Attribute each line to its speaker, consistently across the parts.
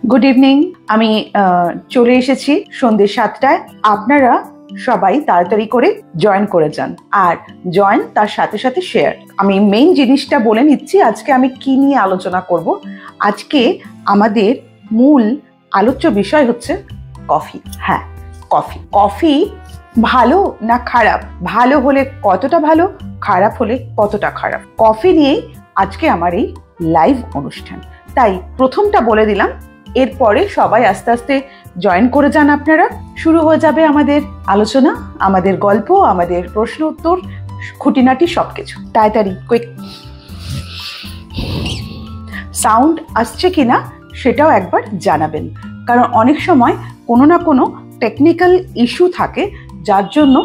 Speaker 1: Good evening. আমি চলে এসেছি সন্ধ্যে 7টায়। আপনারা সবাই তাড়াতাড়ি করে জয়েন করে যান, আর জয়েন তার সাথে সাথে শেয়ার। আমি মেইন জিনিসটা বলে নিচ্ছি, আজকে আমি কি নিয়ে আলোচনা করব। আজকে আমাদের মূল আলোচ্য বিষয় হচ্ছে কফি। হ্যাঁ, কফি। কফি ভালো না খারাপ? ভালো হলে কতটা ভালো, খারাপ হলে কতটা খারাপ, কফি নিয়েই আজকে আমার এই লাইভ অনুষ্ঠান। তাই প্রথমটা বলে দিলাম, এরপরে সবাই আস্তে আস্তে জয়েন করে যান। আপনারা শুরু হয়ে যাবে আমাদের আলোচনা, আমাদের গল্প, আমাদের প্রশ্ন উত্তর, খুঁটিনাটি সবকিছু। তাড়াতাড়ি কুইক। সাউন্ড আসছে কিনা সেটাও একবার জানাবেন, কারণ অনেক সময় কোনো না কোনো টেকনিক্যাল ইস্যু থাকে যার জন্য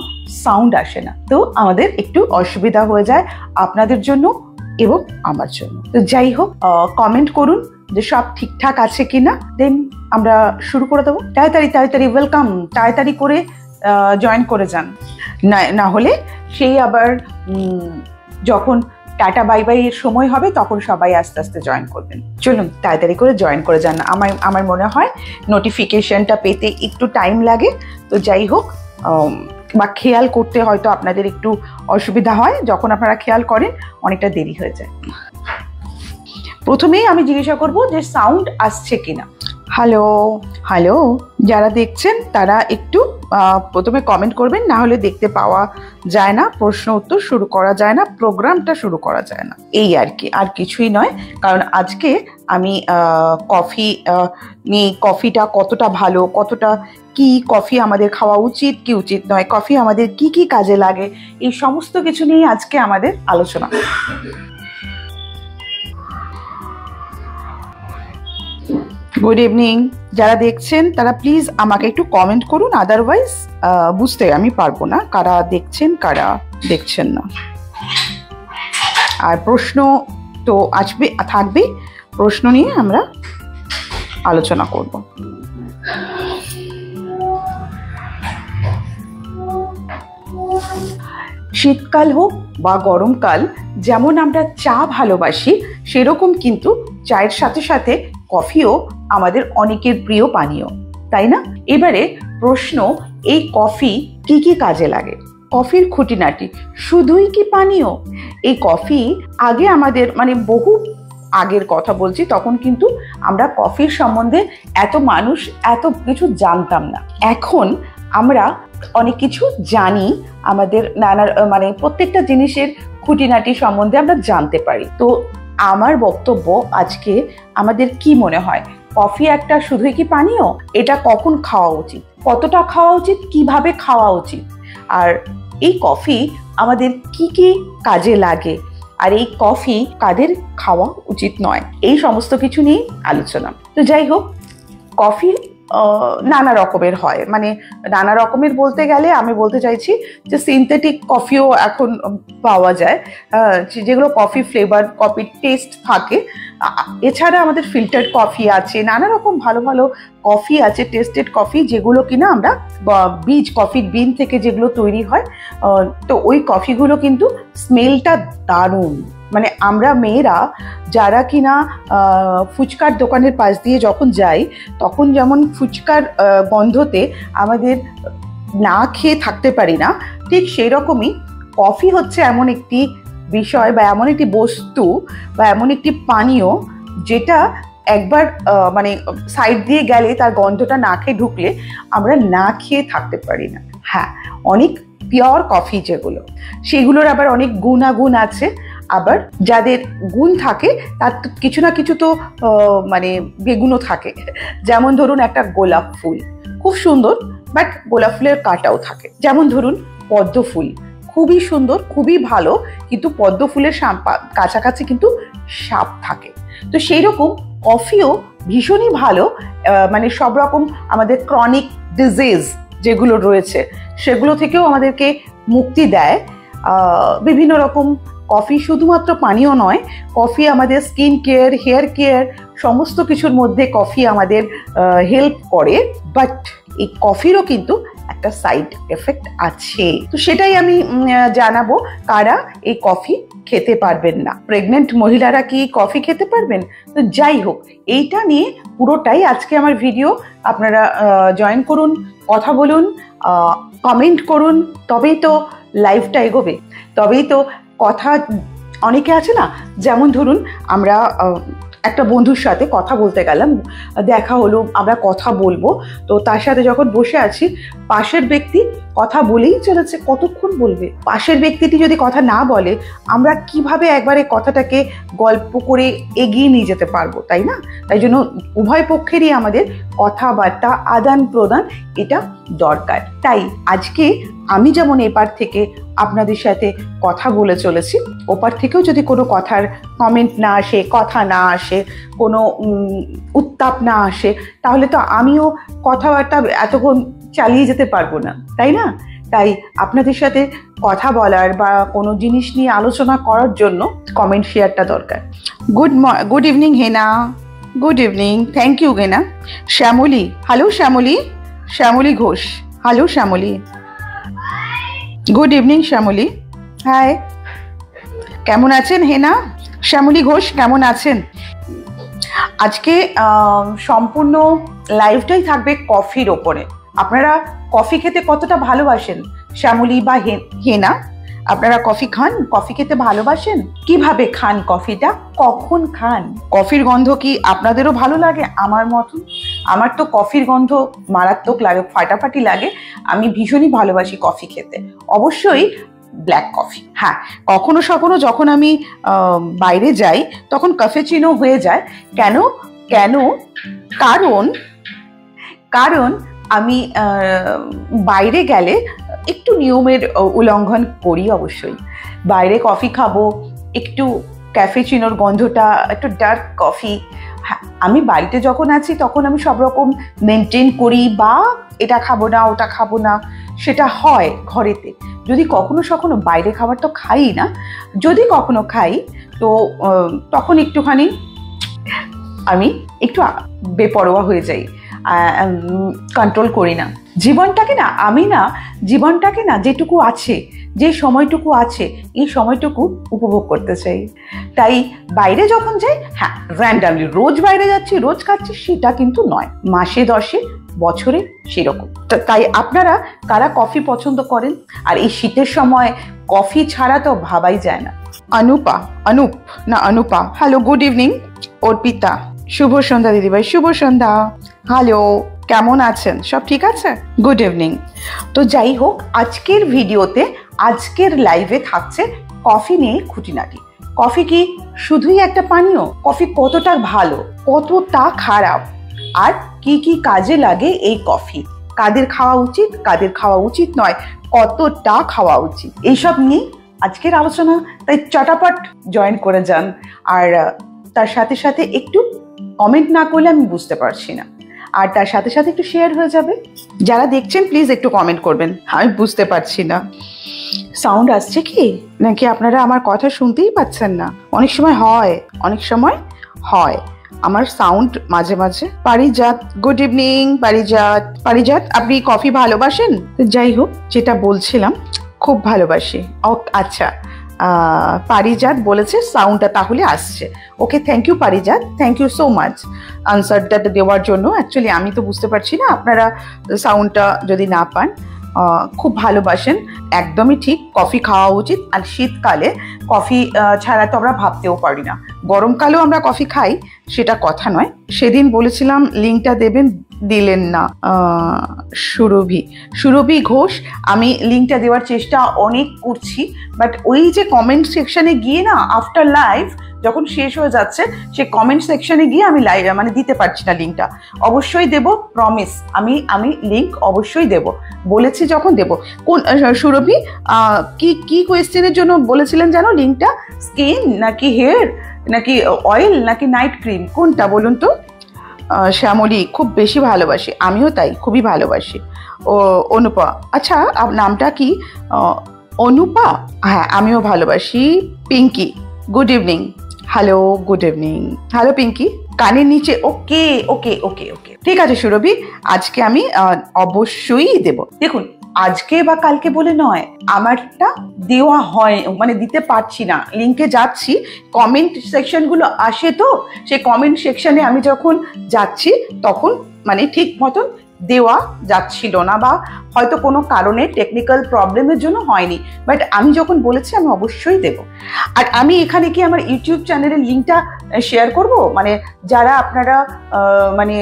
Speaker 1: সাউন্ড আসে না, তো আমাদের একটু অসুবিধা হয়ে যায় আপনাদের জন্য এবং আমার জন্য। তো যাই হোক, কমেন্ট করুন যে সব ঠিকঠাক আছে কিনা, দেন আমরা শুরু করে দেবো। তাড়াতাড়ি ওয়েলকাম, তাড়াতাড়ি করে জয়েন করে যান, না হলে সেই আবার যখন টাটা বাই বাই এর সময় হবে তখন সবাই আস্তে আস্তে জয়েন করবেন। চলুন তাড়াতাড়ি করে জয়েন করে যান। আমার মনে হয় নোটিফিকেশনটা পেতে একটু টাইম লাগে, তো যাই হোক, বা খেয়াল করতে হয়তো আপনাদের একটু অসুবিধা হয়, যখন আপনারা খেয়াল করেন অনেকটা দেরি হয়ে যায়। প্রথমেই আমি জিজ্ঞাসা করব যে সাউন্ড আসছে কিনা। হ্যালো হ্যালো, যারা দেখছেন তারা একটু প্রথমে কমেন্ট করবেন, না হলে দেখতে পাওয়া যায় না, প্রশ্ন উত্তর শুরু করা যায় না, প্রোগ্রামটা শুরু করা যায় না, এই আর কি, আর কিছুই নয়। কারণ আজকে আমি কফি নিয়ে, কফিটা কতটা ভালো, কতটা কি কফি আমাদের খাওয়া উচিত কি উচিত নয়, কফি আমাদের কি কি কাজে লাগে, এই সমস্ত কিছু নিয়ে আজকে আমাদের আলোচনা। Good evening. যারা দেখছেন তারা প্লিজ আমাকে একটু কমেন্ট করুন, আদারওয়াইজ বুঝতে আমি পারবো না কারা দেখছেন কারা দেখছেন না। আর প্রশ্ন তো আসবে, থাকবে, প্রশ্ন নিয়ে আমরা আলোচনা করব। শীতকাল হোক বা গরমকাল, যেমন আমরা চা ভালোবাসি সেরকম কিন্তু চায়ের সাথে সাথে কফিও আমাদের অনেকের প্রিয় পানীয়, তাই না? এবারে প্রশ্ন, এই কফি কি কি কাজে লাগে? কফির খুঁটিনাটি, শুধুই কি পানীয়? এই কফি আগে আমাদের, মানে বহু আগের কথা বলছি, তখন কিন্তু আমরা কফির সম্বন্ধে মানুষ এত কিছু জানতাম না। এখন আমরা অনেক কিছু জানি, আমাদের নানা প্রত্যেকটা জিনিসের খুঁটিনাটি সম্বন্ধে আমরা জানতে পারি। তো আমার বক্তব্য আজকে, আমাদের কি মনে হয় কফি একটা শুধুই কি পানীয়? এটা কখন খাওয়া উচিত, কতটা খাওয়া উচিত, কিভাবে খাওয়া উচিত, আর এই কফি আমাদের কি কি কাজে লাগে, আর এই কফি কাদের খাওয়া উচিত নয়, এই সমস্ত কিছু নিয়ে আলোচনা। তো যাই হোক, কফি নানা রকমের হয়, নানা রকমের বলতে গেলে আমি বলতে চাইছি যে সিনথেটিক কফিও এখন পাওয়া যায়, যেগুলো কফি ফ্লেভার, কফি টেস্ট থাকে। এছাড়া আমাদের ফিল্টার্ড কফি আছে, নানা রকম ভালো ভালো কফি আছে, টেস্টেড কফি, যেগুলো কিনা আমরা বীজ, কফির বিন থেকে যেগুলো তৈরি হয়, তো ওই কফিগুলো কিন্তু স্মেলটা দারুণ। আমরা মেয়েরা যারা কিনা ফুচকার দোকানের পাশ দিয়ে যখন যাই, তখন যেমন ফুচকার গন্ধতে আমাদের না খেয়ে থাকতে পারি না, ঠিক সেই রকমই কফি হচ্ছে এমন একটি বিষয় বা এমন একটি বস্তু বা এমন একটি পানীয়, যেটা একবার সাইড দিয়ে গেলে, তার গন্ধটা নাকে ঢুকলে আমরা না খেয়ে থাকতে পারি না। হ্যাঁ, অনেক পিওর কফি যেগুলো, সেগুলোর আবার অনেক গুণাগুণ আছে, আবার যাদের গুণ থাকে তার কিছু না কিছু তো বেগুনও থাকে। যেমন ধরুন একটা গোলাপ ফুল খুব সুন্দর, বাট গোলাপ ফুলের কাঁটাও থাকে। যেমন ধরুন পদ্ম ফুল খুবই সুন্দর, খুবই ভালো, কিন্তু পদ্ম ফুলের কাছাকাছি কিন্তু সাপ থাকে। তো সেই রকম কফিও ভীষণই ভালো, সব রকম আমাদের ক্রনিক ডিজিজ যেগুলো রয়েছে সেগুলো থেকেও আমাদেরকে মুক্তি দেয়। বিভিন্ন রকম কফি শুধুমাত্র পানীয় নয়, কফি আমাদের স্কিন কেয়ার, হেয়ার কেয়ার, সমস্ত কিছুর মধ্যে কফি আমাদের হেল্প করে। বাট এই কফিরও কিন্তু একটা সাইড এফেক্ট আছে। তো সেটাই আমি জানাবো, কারা এই কফি খেতে পারবেন না। প্রেগনেন্ট মহিলারা কি কফি খেতে পারবেন? তো যাই হোক, এইটা নিয়ে পুরোটাই আজকে আমার ভিডিও। আপনারা জয়েন করুন, কথা বলুন, কমেন্ট করুন, তবেই তো লাইফটা এগোবে, তবেই তো কথা। অনেকে আছে না, যেমন ধরুন আমরা একটা বন্ধুর সাথে কথা বলতে গেলাম, দেখা হলো, আমরা কথা বলবো, তো তার সাথে যখন বসে আছি, পাশের ব্যক্তি কথা বলেই চলেছে। কতক্ষণ বলবে? পাশের ব্যক্তিটি যদি কথা না বলে, আমরা কিভাবে একবারে কথাটাকে গল্প করে এগিয়ে নিয়ে যেতে পারবো, তাই না? তাই জন্য উভয় পক্ষেরই আমাদের কথাবার্তা আদান প্রদান এটা দরকার। তাই আজকে আমি যেমন এপার থেকে আপনাদের সাথে কথা বলে চলেছি, ওপার থেকেও যদি কোনো কথার কমেন্ট না আসে, কথা না আসে, কোনো উত্তাপ না আসে, তাহলে তো আমিও কথাবার্তা এতক্ষণ চালিয়ে যেতে পারবো না, তাই না? তাই আপনাদের সাথে কথা বলার বা কোনো জিনিস নিয়ে আলোচনা করার জন্য কমেন্ট শেয়ারটা দরকার। Good evening Hena, good evening, thank you Hena. Shyamali, hello Shyamali, Shyamali Ghosh, hello Shyamali, good evening Shyamali, hi, কেমন আছেন হেনা? শ্যামলী ঘোষ কেমন আছেন? আজকে সম্পূর্ণ লাইভটাই থাকবে কফির ওপরে। আপনারা কফি খেতে কতটা ভালোবাসেন? শ্যামলী বা হেনা, আপনারা কফি খান? কফি খেতে ভালোবাসেন? কিভাবে খান কফিটা? কখন খান? কফির গন্ধ কি আপনাদেরও ভালো লাগে আমার মতন? আমার তো কফির গন্ধ মারাত্মক লাগে, ফাটাফাটি লাগে। আমি ভীষণই ভালোবাসি কফি খেতে, অবশ্যই ব্ল্যাক কফি। হ্যাঁ, কখনো সখনো যখন আমি বাইরে যাই তখন ক্যাফেচিনো হয়ে যায়। কেন? কারণ আমি বাইরে গেলে একটু নিয়মের উল্লঙ্ঘন করি। অবশ্যই বাইরে কফি খাবো, একটু ক্যাফেচিনোর গন্ধটা, একটু ডার্ক কফি। হ্যাঁ, আমি বাড়িতে যখন আছি তখন আমি সব রকম মেনটেন করি, বা এটা খাবো না ওটা খাবো না, সেটা হয় ঘরেতে। যদি কখনো সখনো বাইরে খাবার তো খাই না, যদি কখনো খাই তো তখন একটুখানি আমি একটু বেপরোয়া হয়ে যাই, কন্ট্রোল করি না জীবনটাকে না যেটুকু আছে, যে সময়টুকু আছে, এই সময়টুকু উপভোগ করতে চাই। তাই বাইরে যখন যাই, হ্যাঁ র্যান্ডামলি রোজ বাইরে যাচ্ছি, রোজ খাচ্ছি, সেটা কিন্তু নয়, মাসে 10-এ, বছরে সেরকম। তাই আপনারা কারা কফি পছন্দ করেন? আর এই শীতের সময় কফি ছাড়া তো ভাবাই যায় না। Anupa, hello, good evening. Arpita, শুভ সন্ধ্যা দিদিভাই, শুভ সন্ধ্যা, হ্যালো, কেমন আছেন? সব ঠিক আছে? Good evening. তো যাই হোক, আজকের ভিডিওতে, আজকের লাইভে থাকছে কফি নিয়ে খুঁটিনাটি। কফি কি শুধুই একটা পানীয়? কফি কতটা ভালো, কতটা খারাপ, আর কি কি কাজে লাগে এই কফি, কাদের খাওয়া উচিত, কাদের খাওয়া উচিত নয়, কতটা খাওয়া উচিত, এইসব নিয়ে আজকের আলোচনা। তাই চটাপট জয়েন করে যান। আর তার সাথে সাথে একটু কমেন্ট না করলে আমি বুঝতে পারছি না, আর তার সাথে সাথে একটু শেয়ার হয়ে যাবে। যারা দেখছেন প্লিজ একটু কমেন্ট করবেন, আমি বুঝতে পারছি না সাউন্ড আসছে কি, নাকি আপনারা আমার কথা শুনতেই পাচ্ছেন না? অনেক সময় হয় আমার সাউন্ড মাঝে মাঝে। পারিজাত, গুড ইভিনিং পারিজাত, আপনি কফি ভালোবাসেন? যাই হোক, যেটা বলছিলাম, খুব ভালোবাসি। আচ্ছা, পারিজাত বলেছে সাউন্ডটা তাহলে আসছে। Okay, thank you Parijat, thank you so much আনসারটা দেওয়ার জন্য। অ্যাকচুয়ালি আমি তো বুঝতে পারছি না, আপনারা সাউন্ডটা যদি না পান, খুব ভালোবাসেন, একদমই ঠিক। কফি খাওয়া উচিত। আর শীতকালে কফি ছাড়া তো আমরা ভাবতেও পারি না। গরমকালেও আমরা কফি খাই, সেটা কথা নয়। সেদিন বলেছিলাম লিঙ্কটা দেবেন, দিলেন না। সুরভি ঘোষ, আমি লিঙ্কটা দেওয়ার চেষ্টা অনেক করছি, বাট ওই যে কমেন্ট সেকশনে গিয়ে না, আফটার লাইভ যখন শেষ হয়ে যাচ্ছে, সে কমেন্ট সেকশনে গিয়ে আমি দিতে পারছি না লিঙ্কটা। অবশ্যই দেব, প্রমিস, আমি লিঙ্ক অবশ্যই দেব, বলেছি যখন দেব। কোন সুরভি, কি কোয়েশ্চেনের জন্য বলেছিলেন জানো লিঙ্কটা? স্কিন নাকি হেয়ার নাকি অয়েল নাকি নাইট ক্রিম, কোনটা বলুন তো? শ্যামলী, খুব বেশি ভালোবাসি, আমিও তাই, খুবই ভালোবাসি। অনুপা, আচ্ছা নামটা কি? অনুপা, হ্যাঁ আমিও ভালোবাসি। Pinky, good evening, hello, good evening, hello Pinky, কানের নিচে। ওকে ওকে ওকে ওকে, ঠিক আছে সুরভি, আজকে আমি অবশ্যই দেব। দেখুন, আজকে বা কালকে বলে নয়, আমারটা দেওয়া হয়, মানে দিতে পারছি না, লিঙ্কে যাচ্ছি, কমেন্ট সেকশনগুলো আসে, তো সেই কমেন্ট সেকশনে আমি যখন যাচ্ছি তখন মানে ঠিক মতন দেওয়া যাচ্ছিল না, বা হয়তো কোনো কারণে টেকনিক্যাল প্রবলেমের জন্য হয়নি, বাট আমি যখন বলেছি আমি অবশ্যই দেব। আর আমি এখানে কি আমার ইউটিউব চ্যানেলের লিঙ্কটা শেয়ার করব, মানে যারা আপনারা মানে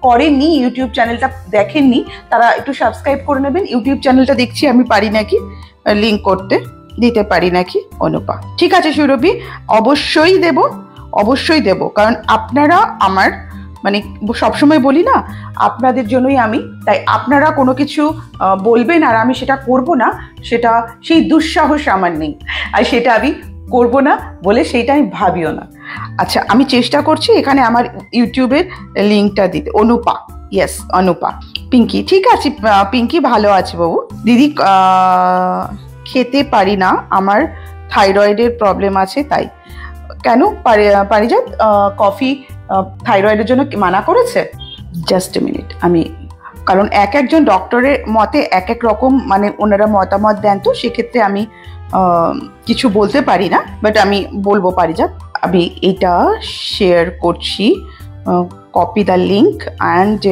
Speaker 1: করেননি, ইউটিউব চ্যানেলটা দেখেননি, তারা একটু সাবস্ক্রাইব করে নেবেন। ইউটিউব চ্যানেলটা দেখছি আমি পারি নাকি লিঙ্ক করতে, দিতে পারি নাকি অনুপা। ঠিক আছে সুরভি, অবশ্যই দেব, অবশ্যই দেব, কারণ আপনারা আমার মানে সবসময় বলি না, আপনাদের জন্যই আমি, তাই আপনারা কোনো কিছু বলবেন আর আমি সেটা করব না, সেটা সেই দুঃসাহস আমার নেই, আর সেটা আমি করব না বলে সেইটা আমি ভাবিও না। আচ্ছা, আমি চেষ্টা করছি এখানে আমার ইউটিউবের লিঙ্কটা দিতে। অনুপা, ইয়েস অনুপা। পিঙ্কি, ঠিক আছে পিঙ্কি, ভালো আছে বাবু। দিদি, খেতে পারি না, আমার থাইরয়েডের প্রবলেম আছে তাই। কেন পারিজাত, কফি থাইরয়েডের জন্য মানা করেছে? জাস্ট এ মিনিট, আমি, কারণ এক একজন ডক্টরের মতে এক এক রকম মানে ওনারা মতামত দেন, তো সেক্ষেত্রে আমি কিছু বলতে পারি না, বাট আমি বলবো পারিজাত, আমি এটা শেয়ার করছি, কপি দ্য লিঙ্ক অ্যান্ড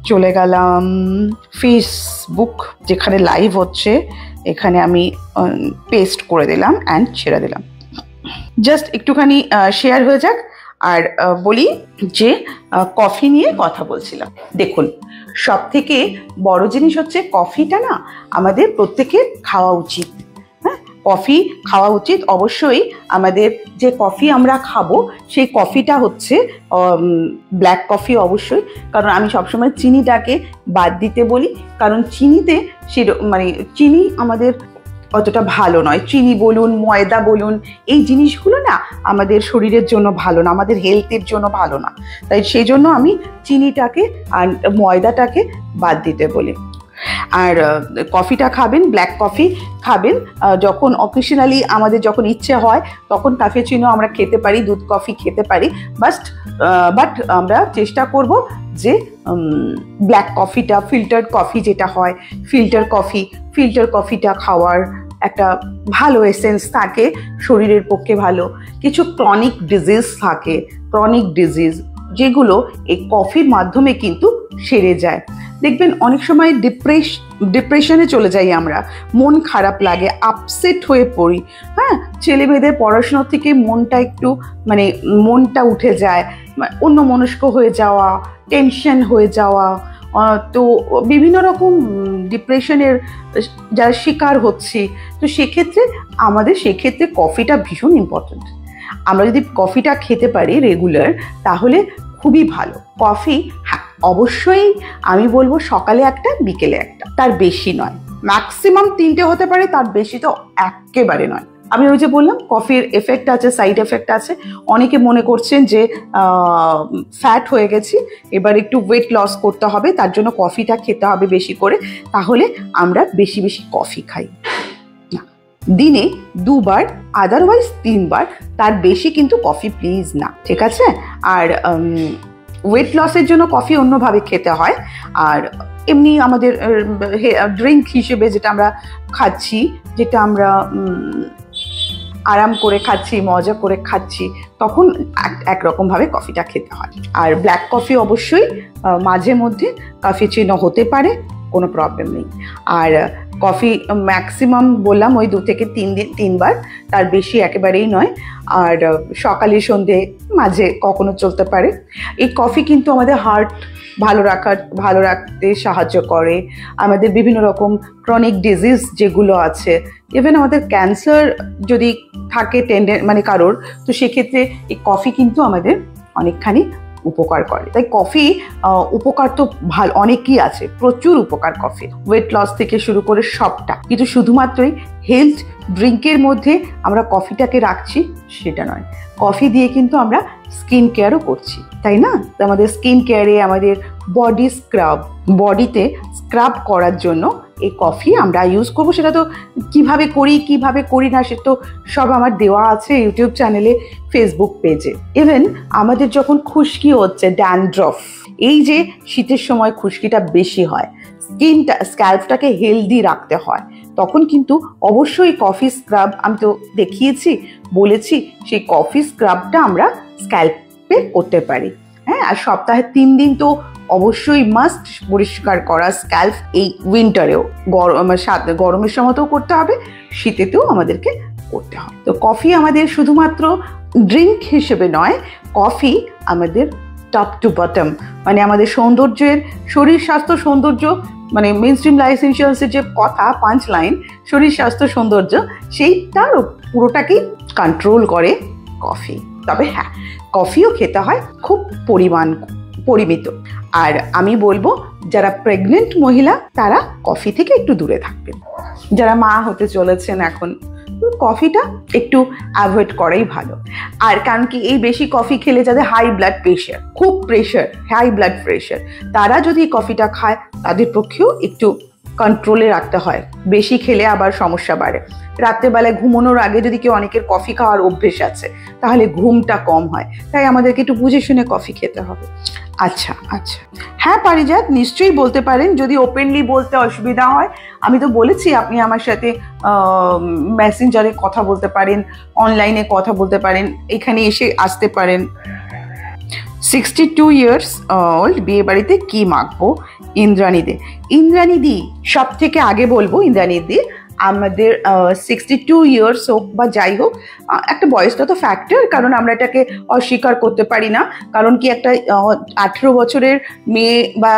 Speaker 1: চলে গেলাম ফেসবুক যেখানে লাইভ হচ্ছে, এখানে আমি পেস্ট করে দিলাম অ্যান্ড ছেড়ে দিলাম। জাস্ট একটুখানি শেয়ার হয়ে যাক। আর বলি যে কফি নিয়ে কথা বলছিলাম। দেখুন, সব থেকে বড় জিনিস হচ্ছে কফিটা না আমাদের প্রত্যেকের খাওয়া উচিত। হ্যাঁ, কফি খাওয়া উচিত অবশ্যই। আমাদের যে কফি আমরা খাবো সেই কফিটা হচ্ছে ব্ল্যাক কফি অবশ্যই, কারণ আমি সবসময় চিনিটাকে বাদ দিতে বলি, কারণ চিনিতে মানে চিনি আমাদের অতটা ভালো নয়। চিনি বলুন, ময়দা বলুন, এই জিনিসগুলো না আমাদের শরীরের জন্য ভালো না, আমাদের হেলথের জন্য ভালো না, তাই সেই জন্য আমি চিনিটাকে আর ময়দাটাকে বাদ দিতে বলি। আর কফিটা খাবেন, ব্ল্যাক কফি খাবেন যখন অকেশনালি আমাদের যখন ইচ্ছে হয়, তখন ক্যাফেচিনো আমরা খেতে পারি, দুধ কফি খেতে পারি, বাট আমরা চেষ্টা করব যে ব্ল্যাক কফিটা, ফিল্টার্ড কফি যেটা হয়, ফিল্টার কফিটা খাওয়ার একটা ভালো এসেন্স থাকে, শরীরের পক্ষে ভালো। কিছু ক্রনিক ডিজিজ থাকে, যেগুলো এই কফির মাধ্যমে কিন্তু সেরে যায়। দেখবেন অনেক সময় ডিপ্রেশনে চলে যাই আমরা, মন খারাপ লাগে, আপসেট হয়ে পড়ি। হ্যাঁ, ছেলে মেয়েদের পড়াশোনা থেকে মনটা একটু মানে মনটা উঠে যায়, অন্য মনস্ক হয়ে যাওয়া, টেনশন হয়ে যাওয়া, তো বিভিন্ন রকম ডিপ্রেশনের যারা শিকার হচ্ছি, তো সেক্ষেত্রে কফিটা ভীষণ ইম্পর্ট্যান্ট। আমরা যদি কফিটা খেতে পারি রেগুলার, তাহলে খুবই ভালো। কফি, হ্যাঁ অবশ্যই আমি বলবো সকালে একটা, বিকেলে একটা, তার বেশি নয়, ম্যাক্সিমাম 3টে হতে পারে, তার বেশি তো একেবারে নয়। আমি ওই যে বললাম কফির এফেক্ট আছে, সাইড এফেক্ট আছে। অনেকে মনে করছেন যে ফ্যাট হয়ে গেছি, এবার একটু ওয়েট লস করতে হবে, তার জন্য কফিটা খেতে হবে বেশি করে, তাহলে আমরা বেশি বেশি কফি খাই। দিনে 2 বার, আদারওয়াইজ 3 বার, তার বেশি কিন্তু কফি প্লিজ না, ঠিক আছে? আর ওয়েট লসের জন্য কফি অন্যভাবে খেতে হয়। আর এমনি আমাদের ড্রিঙ্ক হিসেবে যেটা আমরা খাচ্ছি, যেটা আমরা আরাম করে খাচ্ছি, মজা করে খাচ্ছি, তখন একরকমভাবে কফিটা খেতে হয়। আর ব্ল্যাক কফি অবশ্যই মাঝে মধ্যে ক্যাফেচিনো হতে পারে, কোনো প্রবলেম নেই। আর কফি ম্যাক্সিমাম বললাম ওই 2 থেকে 3 বার, তার বেশি একেবারেই নয়। আর সকালে সন্ধে মাঝে কখনো চলতে পারে। এই কফি কিন্তু আমাদের হার্ট ভালো রাখতে সাহায্য করে। আমাদের বিভিন্ন রকম ক্রনিক ডিজিজ যেগুলো আছে, ইভেন আমাদের ক্যান্সার যদি থাকে মানে কারোর, তো সেক্ষেত্রে এই কফি কিন্তু আমাদের অনেকখানি উপকার করে। তাই কফি উপকার তো ভালো অনেকই আছে, প্রচুর উপকার কফি, ওয়েট লস থেকে শুরু করে সবটা। কিন্তু শুধুমাত্রই হেলথ ড্রিঙ্কের মধ্যে আমরা কফিটাকে রাখছি সেটা নয়, কফি দিয়ে কিন্তু আমরা স্কিন কেয়ারও করছি, তাই না? আমাদের স্কিন কেয়ারে, আমাদের বডিতে স্ক্রাব করার জন্য এই কফি আমরা ইউজ করবো, সেটা তো কিভাবে করি না সে তো সব আমার দেওয়া আছে ইউটিউব চ্যানেলে, ফেসবুক পেজে। ইভেন আমাদের যখন খুশকি হচ্ছে, ড্যান্ড্রফ, এই যে শীতের সময় খুশকিটা বেশি হয়, স্ক্যাল্পটাকে হেলদি রাখতে হয়, তখন কিন্তু অবশ্যই কফি স্ক্রাব, আমি তো দেখিয়েছি বলেছি, সেই কফি স্ক্রাবটা আমরা স্ক্যাল্পে করতে পারি। হ্যাঁ, আর সপ্তাহে 3 দিন তো অবশ্যই মাস্ট পরিষ্কার করা স্ক্যাল্প, এই উইন্টারেও, গরমের সময়তেও করতে হবে, শীতেতেও আমাদেরকে করতে হবে। তো কফি আমাদের শুধুমাত্র ড্রিঙ্ক হিসেবে নয়, কফি আমাদের টপ টু বটম, মানে আমাদের সৌন্দর্যের, শরীর স্বাস্থ্য সৌন্দর্য, মানে মেইনস্ট্রিম লাইফ এসেন্সিয়ালসের যে কথা, পাঁচ লাইন, শরীর স্বাস্থ্য সৌন্দর্য, সেইটার পুরোটাকেই কন্ট্রোল করে কফি। তবে হ্যাঁ, কফিও খেতে হয় খুব পরিমিত। আর আমি বলবো যারা প্রেগনেন্ট মহিলা তারা কফি থেকে একটু দূরে থাকবেন। যারা মা হতে চলেছেন এখন, কফিটা একটু অ্যাভয়েড করাই ভালো। আর কারণ কি, এই বেশি কফি খেলে যাদের হাই ব্লাড প্রেশার, খুব প্রেশার, হাই ব্লাড প্রেশার, তারা যদি কফিটা খায় তাদের পক্ষেও একটু কন্ট্রোলে রাখতে হয়। বেশি খেলে আবার সমস্যা বাড়ে। রাত্রেবেলায় ঘুমানোর আগে যদি কেউ, অনেকের কফি খাওয়ার অভ্যেস আছে, তাহলে ঘুমটা কম হয়, তাই আমাদেরকে একটু বুঝে শুনে কফি খেতে হবে। আচ্ছা, হ্যাঁ পারিজাত, নিশ্চয়ই বলতে পারেন, যদি ওপেনলি বলতে অসুবিধা হয়। আমি তো বলেছি আপনি আমার সাথে মেসেঞ্জারে কথা বলতে পারেন, অনলাইনে কথা বলতে পারেন, এখানে এসে আসতে পারেন। 62 ইয়ার্স ওল্ড, বিয়ে বাড়িতে কি মাখবো? ইন্দ্রাণীদি সব থেকে আগে বলবো, ইন্দ্রাণীদি আমাদের 62 ইয়ার্স হোক বা যাই হোক, একটা বয়সটা তো ফ্যাক্টর, কারণ আমরা এটাকে অস্বীকার করতে পারি না। কারণ কি, একটা 18 বছরের মেয়ে বা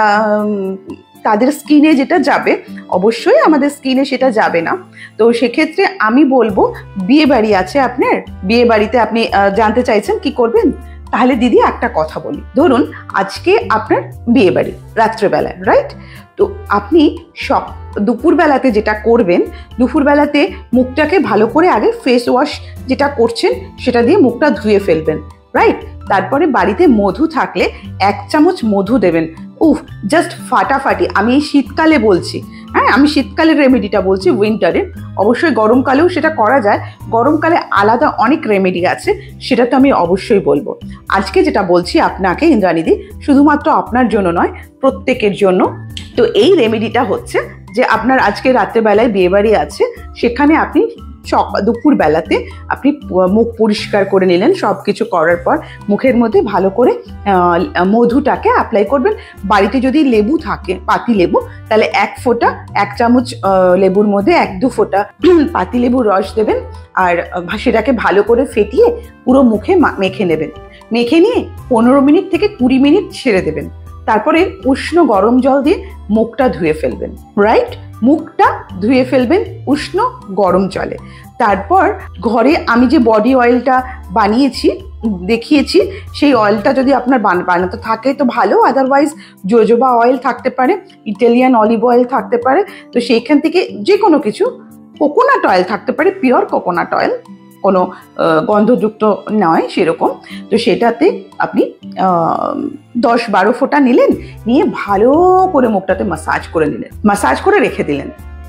Speaker 1: তাদের স্কিনে যেটা যাবে, অবশ্যই আমাদের স্কিনে সেটা যাবে না। তো সেক্ষেত্রে আমি বলবো, বিয়ে বাড়ি আছে আপনার, বিয়ে বাড়িতে আপনি জানতে চাইছেন কি করবেন, তাহলে দিদি একটা কথা বলি, ধরুন আজকে আপনার বিয়ে বাড়ি রাত্রেবেলায়, রাইট? তো আপনি দুপুরবেলাতে যেটা করবেন, দুপুরবেলাতে মুখটাকে ভালো করে আগে ফেস ওয়াশ যেটা করছেন সেটা দিয়ে মুখটা ধুয়ে ফেলবেন, রাইট? তারপরে বাড়িতে মধু থাকলে 1 চামচ মধু দেবেন। জাস্ট ফাটাফাটি। আমি এই শীতকালে বলছি, হ্যাঁ, আমি শীতকালের রেমেডিটা বলছি, উইন্টারে। অবশ্যই গরমকালেও সেটা করা যায়, গরমকালে আলাদা অনেক রেমেডি আছে, সেটা তো আমি অবশ্যই বলবো। আজকে যেটা বলছি আপনাকে ইন্দ্রাণীদি, শুধুমাত্র আপনার জন্য নয়, প্রত্যেকের জন্য। তো এই রেমেডিটা হচ্ছে যে, আপনার আজকে রাত্রেবেলায় বিয়েবাড়ি আছে, সেখানে আপনি দুপুরবেলাতে আপনি মুখ পরিষ্কার করে নিলেন, সব কিছু করার পর মুখের মধ্যে ভালো করে মধুটাকে অ্যাপ্লাই করবেন। বাড়িতে যদি লেবু থাকে, পাতি লেবু, তাহলে 1 চামচ লেবুর মধ্যে 1-2 ফোঁটা পাতি লেবুর রস দেবেন, আর সেটাকে ভালো করে ফেটিয়ে পুরো মুখে মেখে নেবেন। মেখে নিয়ে 15 মিনিট থেকে 20 মিনিট ছেড়ে দেবেন। তারপরে উষ্ণ গরম জল দিয়ে মুখটা ধুয়ে ফেলবেন, রাইট? মুখটা ধুয়ে ফেলবেন উষ্ণ গরম জলে। তারপর ঘরে আমি যে বডি অয়েলটা দেখিয়েছি, সেই অয়েলটা যদি আপনার বানাতে থাকে তো ভালো, আদারওয়াইজ জোজোবা অয়েল থাকতে পারে, ইটালিয়ান অলিভ অয়েল থাকতে পারে। তো সেইখান থেকে যে কোনো কিছু, কোকোনাট অয়েল থাকতে পারে, পিওর কোকোনাট অয়েল, কোনো গন্ধযুক্ত নয় সেরকম। তো সেটাতে আপনি 10-12 ফোঁটা নিলেন, নিয়ে ভালো করে মুখটাতে মাসাজ করে নিলেন, মাসাজ করে রেখে দিলেন।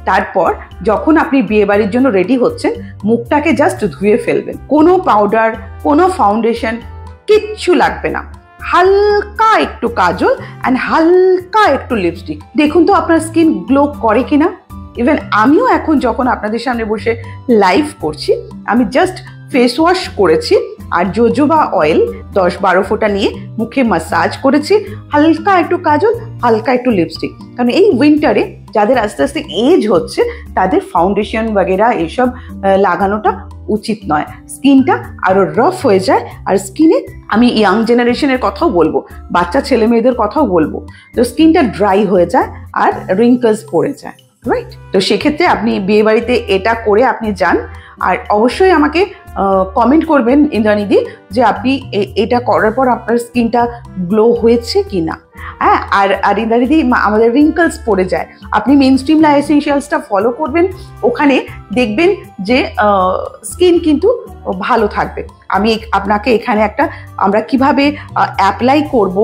Speaker 1: তারপর যখন আপনি বিয়ে বাড়ির জন্য রেডি হচ্ছেন, মুখটাকে জাস্ট ধুয়ে ফেলবেন। কোনো পাউডার, কোনো ফাউন্ডেশন কিচ্ছু লাগবে না। হালকা একটু কাজল অ্যান্ড হালকা একটু লিপস্টিক। দেখুন তো আপনার স্কিন গ্লো করে কিনা। ইভেন আমিও এখন যখন আপনাদের সামনে বসে লাইভ করছি, আমি জাস্ট ফেস ওয়াশ করেছি আর জোজোবা অয়েল 10-12 ফোঁটা নিয়ে মুখে মাসাজ করেছি, হালকা একটু কাজল, হালকা একটু লিপস্টিক। কারণ এই উইন্টারে যাদের আস্তে আস্তে এজ হচ্ছে, তাদের ফাউন্ডেশন বাগেরা এইসব লাগানোটা উচিত নয়। স্কিনটা আরো রাফ হয়ে যায়, আর স্কিনে, আমি ইয়াং জেনারেশনের কথাও বলবো, বাচ্চা ছেলে মেয়েদের কথাও বলবো, তো স্কিনটা ড্রাই হয়ে যায় আর রিঙ্কলস পড়ে যায়, রাইট? তো সেক্ষেত্রে আপনি বিয়ে বাড়িতে এটা করে আপনি যান, আর অবশ্যই আমাকে কমেন্ট করবেন ইন্দ্রাণীদি, যে আপনি এটা করার পর আপনার স্কিনটা গ্লো হয়েছে কি না। হ্যাঁ, আর ইন্দ্রাণীদি, আমাদের রিঙ্কলস পড়ে যায়, আপনি মেইনস্ট্রিম লাইফ এসেন্সিয়ালসটা ফলো করবেন, ওখানে দেখবেন যে স্কিন কিন্তু ভালো থাকবে। আমি আপনাকে এখানে আমরা কিভাবে অ্যাপ্লাই করব,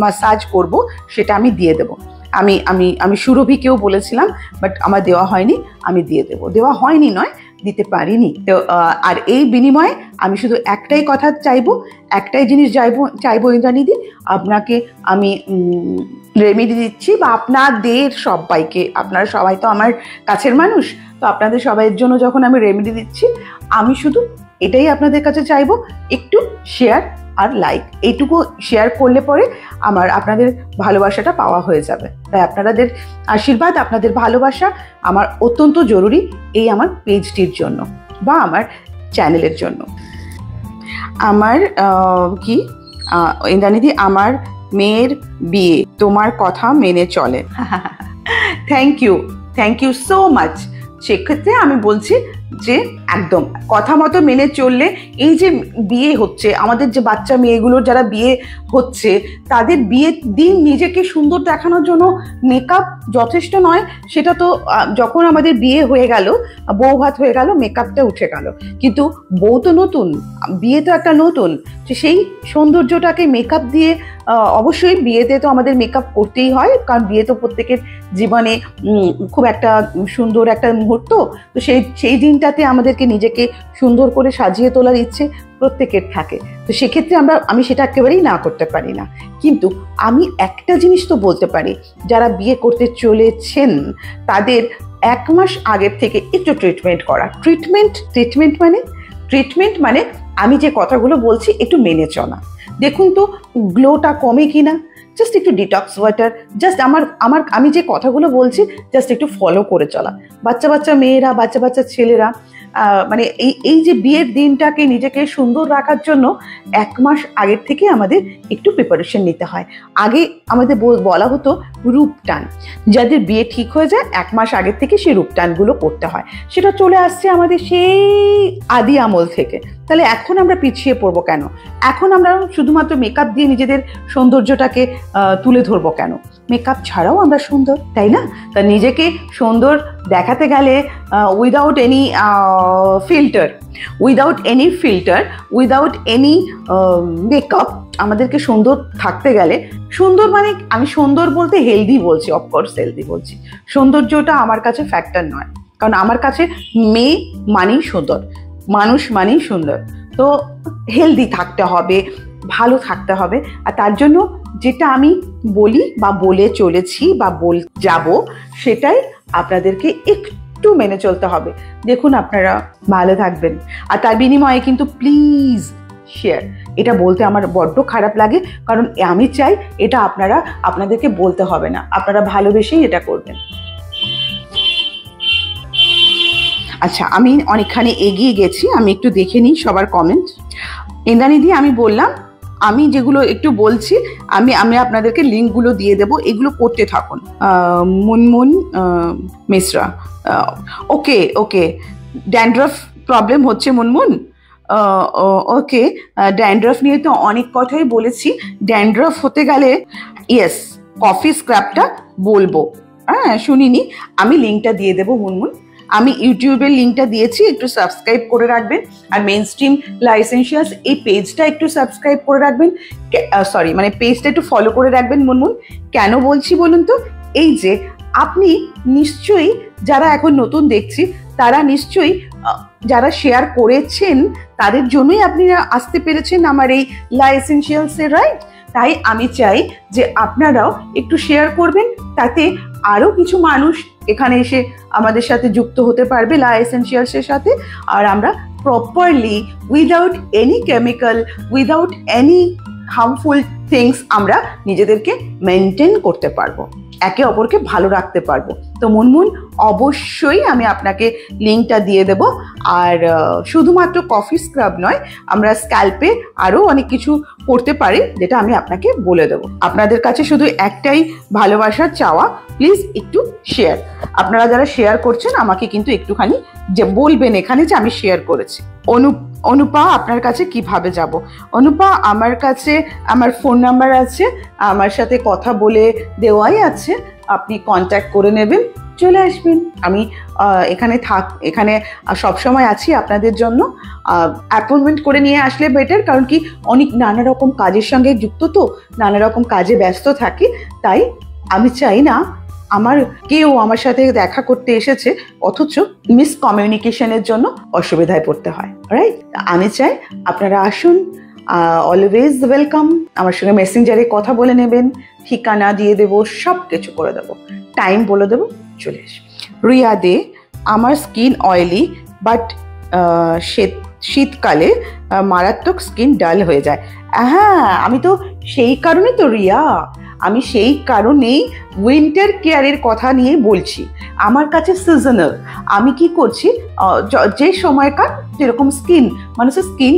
Speaker 1: মাসাজ করব, সেটা আমি দিয়ে দেবো। আমি আমি আমি সুরভিকেও বলেছিলাম, বাট আমার দেওয়া হয়নি। আমি দিয়ে দেবো, দেওয়া হয়নি নয়, দিতে পারিনি। তো আর এই বিনিময়ে আমি শুধু একটাই কথা চাইবো, একটাই জিনিস চাইবো ইন্দ্রাণীদি, আপনাকে আমি রেমেডি দিচ্ছি, বা আপনাদের সবাইকে, আপনারা সবাই তো আমার কাছের মানুষ, তো আপনাদের সবাইয়ের জন্য যখন আমি রেমেডি দিচ্ছি, আমি শুধু এটাই আপনাদের কাছে চাইবো, একটু শেয়ার আর লাইক, এইটুকু শেয়ার করলে পরে আপনাদের ভালোবাসাটা পাওয়া হয়ে যাবে। তাই আপনাদের আশীর্বাদ, আপনাদের ভালোবাসা আমার অত্যন্ত জরুরি এই আমার পেজটির জন্য বা আমার চ্যানেলের জন্য। আমার কি ইন্দ্রাণীদি, আমার মেয়ের বিয়ে, তোমার কথা মেনে চলে। Thank you so much. সেক্ষেত্রে আমি বলছি যে একদম কথা মতো মেনে চললে, এই যে বিয়ে হচ্ছে, আমাদের যে বাচ্চা মেয়েগুলোর যারা বিয়ে হচ্ছে, তাদের বিয়ের দিন নিজেকে সুন্দর দেখানোর জন্য মেকআপ যথেষ্ট নয়। সেটা তো যখন আমাদের বিয়ে হয়ে গেল, বউ ভাত হয়ে গেল, মেকআপটা উঠে গেল, কিন্তু বউ তো নতুন, বিয়ে তো একটা নতুন, সেই সৌন্দর্যটাকে মেকআপ দিয়ে, অবশ্যই বিয়েতে তো আমাদের মেকআপ করতেই হয়, কারণ বিয়ে তো প্রত্যেকের জীবনে খুব একটা সুন্দর একটা মুহূর্ত। তো সেই দিনটাতে আমাদেরকে নিজেকে সুন্দর করে সাজিয়ে তোলার ইচ্ছে প্রত্যেকের থাকে। তো সেক্ষেত্রে আমি সেটা একেবারেই না করতে পারি না। কিন্তু আমি একটা জিনিস তো বলতে পারি, যারা বিয়ে করতে চলেছেন তাদের 1 মাস আগের থেকে একটু ট্রিটমেন্ট করা। ট্রিটমেন্ট মানে আমি যে কথাগুলো বলছি একটু মেনে চলা। দেখুন তো গ্লোটা কমে কিনা, জাস্ট একটু ডিটক্স ওয়াটার, জাস্ট আমি যে কথাগুলো বলছি জাস্ট একটু ফলো করে চলা। বাচ্চা মেয়েরা, বাচ্চা ছেলেরা, মানে এই যে বিয়ের দিনটাকে নিজেকে সুন্দর রাখার জন্য 1 মাস আগের থেকে আমাদের একটু প্রিপারেশন নিতে হয়। আগে আমাদের বলা হতো রূপটান, যাদের বিয়ে ঠিক হয়ে যায় 1 মাস আগের থেকে সেই রূপটানগুলো করতে হয়। সেটা চলে আসছে আমাদের সেই আদি আমল থেকে। তাহলে এখন আমরা পিছিয়ে পড়বো কেন? এখন আমরা শুধুমাত্র মেকআপ দিয়ে নিজেদের সৌন্দর্যটাকে তুলে ধরবো কেন? মেকআপ ছাড়াও আমরা সুন্দর, তাই না? তা নিজেকে সুন্দর দেখাতে গেলে without any filter, without any makeup, আমাদেরকে সুন্দর থাকতে গেলে, সুন্দর মানে আমি সুন্দর বলতে হেলদি বলছি, অফকোর্স হেলদি বলছি। সৌন্দর্যটা আমার কাছে ফ্যাক্টর নয়, কারণ আমার কাছে মেয়ে মানেই সুন্দর, মানুষ মানেই সুন্দর। তো হেলদি থাকতে হবে, ভালো থাকতে হবে। আর তার জন্য যেটা আমি বলি বা বলে চলেছি বা যাব, সেটাই আপনাদেরকে একটু মেনে চলতে হবে। দেখুন আপনারা ভালো থাকবেন, আর তার বিনিময়ে কিন্তু প্লিজ শেয়ার। এটা বলতে আমার বড্ড খারাপ লাগে, কারণ আমি চাই এটা আপনাদেরকে বলতে হবে না, আপনারা ভালোবেসেই এটা করবেন। আচ্ছা, আমি অনেকখানি এগিয়ে গেছি, আমি একটু দেখে নিই সবার কমেন্ট। ইন্দ্রাণীদি, আমি বললাম, আমি যেগুলো একটু বলছি আমি আপনাদেরকে লিঙ্কগুলো দিয়ে দেবো, এগুলো করতে থাকুন। মুনমুন মিশ্রা, ওকে। ড্যান্ড্রফ প্রবলেম হচ্ছে মুনমুন, ওকে। ড্যান্ড্রফ নিয়ে তো অনেক কথাই বলেছি। ড্যান্ড্রফ হতে গেলে ইয়েস, কফি স্ক্রাবটা বলবো, হ্যাঁ শুনিনি, আমি লিঙ্কটা দিয়ে দেবো মুনমুন। আমি ইউটিউবের লিঙ্কটা দিয়েছি, একটু সাবস্ক্রাইব করে রাখবেন। আর মেইনস্ট্রিম লাইসেন্সিয়াস এই পেজটা একটু সাবস্ক্রাইব করে রাখবেন, মানে পেজটা একটু ফলো করে রাখবেন মুনমুন। কেন বলছি বলুন তো? এই যে আপনি নিশ্চয়ই, যারা এখন নতুন দেখছি, তারা নিশ্চয়ই যারা শেয়ার করেছেন তাদের জন্যই আপনি আসতে পেরেছেন আমার এই লাইসেন্সিয়ালসের, রাইট? তাই আমি চাই যে আপনারাও একটু শেয়ার করবেন, তাতে আরও কিছু মানুষ এখানে এসে আমাদের সাথে যুক্ত হতে পারবে লা এসেনশিয়ালসের সাথে। আর আমরা properly, without any chemical, without any harmful things আমরা নিজেদেরকে মেনটেন করতে পারবো, একে অপরকে ভালো রাখতে পারবো। তো মুনমুন, অবশ্যই আমি আপনাকে লিঙ্কটা দিয়ে দেব। আর শুধুমাত্র কফি স্ক্রাব নয়, আমরা স্ক্যাল্পে আরও অনেক কিছু করতে পারি, যেটা আমি আপনাকে বলে দেবো। আপনাদের কাছে শুধু একটাই ভালোবাসার চাওয়া, প্লিজ একটু শেয়ার। আপনারা যারা শেয়ার করছেন আমাকে কিন্তু একটুখানি যে বলবেন এখানে যে আমি শেয়ার করেছি। অনুপা, আপনার কাছে কিভাবে যাব? অনুপা, আমার কাছে আমার ফোন নাম্বার আছে, আমার সাথে কথা বলে দেওয়াই আছে, আপনি কন্ট্যাক্ট করে নেবেন, চলে আসবেন। আমি এখানে সবসময় আছি আপনাদের জন্য। অ্যাপয়েন্টমেন্ট করে নিয়ে আসলে বেটার, কারণ কি নানা রকম কাজের সঙ্গে যুক্ত, তো নানা রকম কাজে ব্যস্ত থাকি, তাই আমি চাই না আমার কেউ আমার সাথে দেখা করতে এসেছে অথচ মিসকমিউনিকেশনের জন্য অসুবিধায় পড়তে হয়, রাইট? আমি চাই আপনারা আসুন, অলওয়েজ ওয়েলকাম। আমার সঙ্গে মেসেঞ্জারে কথা বলে নেবেন, ঠিকানা দিয়ে দেবো, সব কিছু করে দেবো, টাইম বলে দেবো, চলে আসবে। রিয়া দে, আমার স্কিন অয়েলি, বাট শীতকালে মারাত্মক স্কিন ডাল হয়ে যায়। হ্যাঁ, আমি তো সেই কারণে তো রিয়া, আমি সেই কারণেই উইন্টার কেয়ারের কথা নিয়ে বলছি। আমার কাছে সিজনাল, আমি কি করছি, যে সময়কার যেরকম স্কিন, মানুষের স্কিন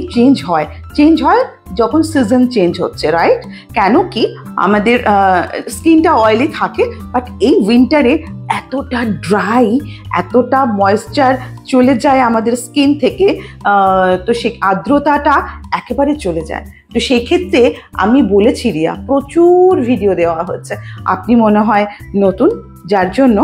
Speaker 1: চেঞ্জ হয় যখন সিজন চেঞ্জ হচ্ছে, রাইট? কেন কি আমাদের স্কিনটা অয়েলি থাকে, বাট এই উইন্টারে এতটা ড্রাই, এতটা ময়েশ্চার চলে যায় আমাদের স্কিন থেকে, তো সে আর্দ্রতাটা একেবারে চলে যায়। তো সেক্ষেত্রে আমি বলেছি রিয়া, প্রচুর ভিডিও দেওয়া হচ্ছে, আপনি মনে হয় নতুন, যার জন্য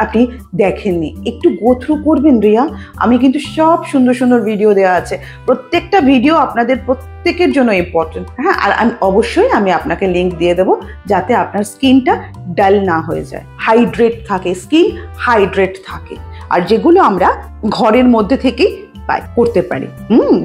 Speaker 1: আপনি দেখেননি, একটু গো থ্রু করবেন রিয়া। আমি কিন্তু সব সুন্দর সুন্দর ভিডিও দেওয়া আছে, প্রত্যেকটা ভিডিও আপনাদের প্রত্যেকের জন্য ইম্পর্টেন্ট। হ্যাঁ, আর অবশ্যই আমি আপনাকে লিঙ্ক দিয়ে দেবো যাতে আপনার স্কিনটা ডাল না হয়ে যায়, হাইড্রেট থাকে, স্কিন হাইড্রেট থাকে, আর যেগুলো আমরা ঘরের মধ্যে থেকেই করতে পারি,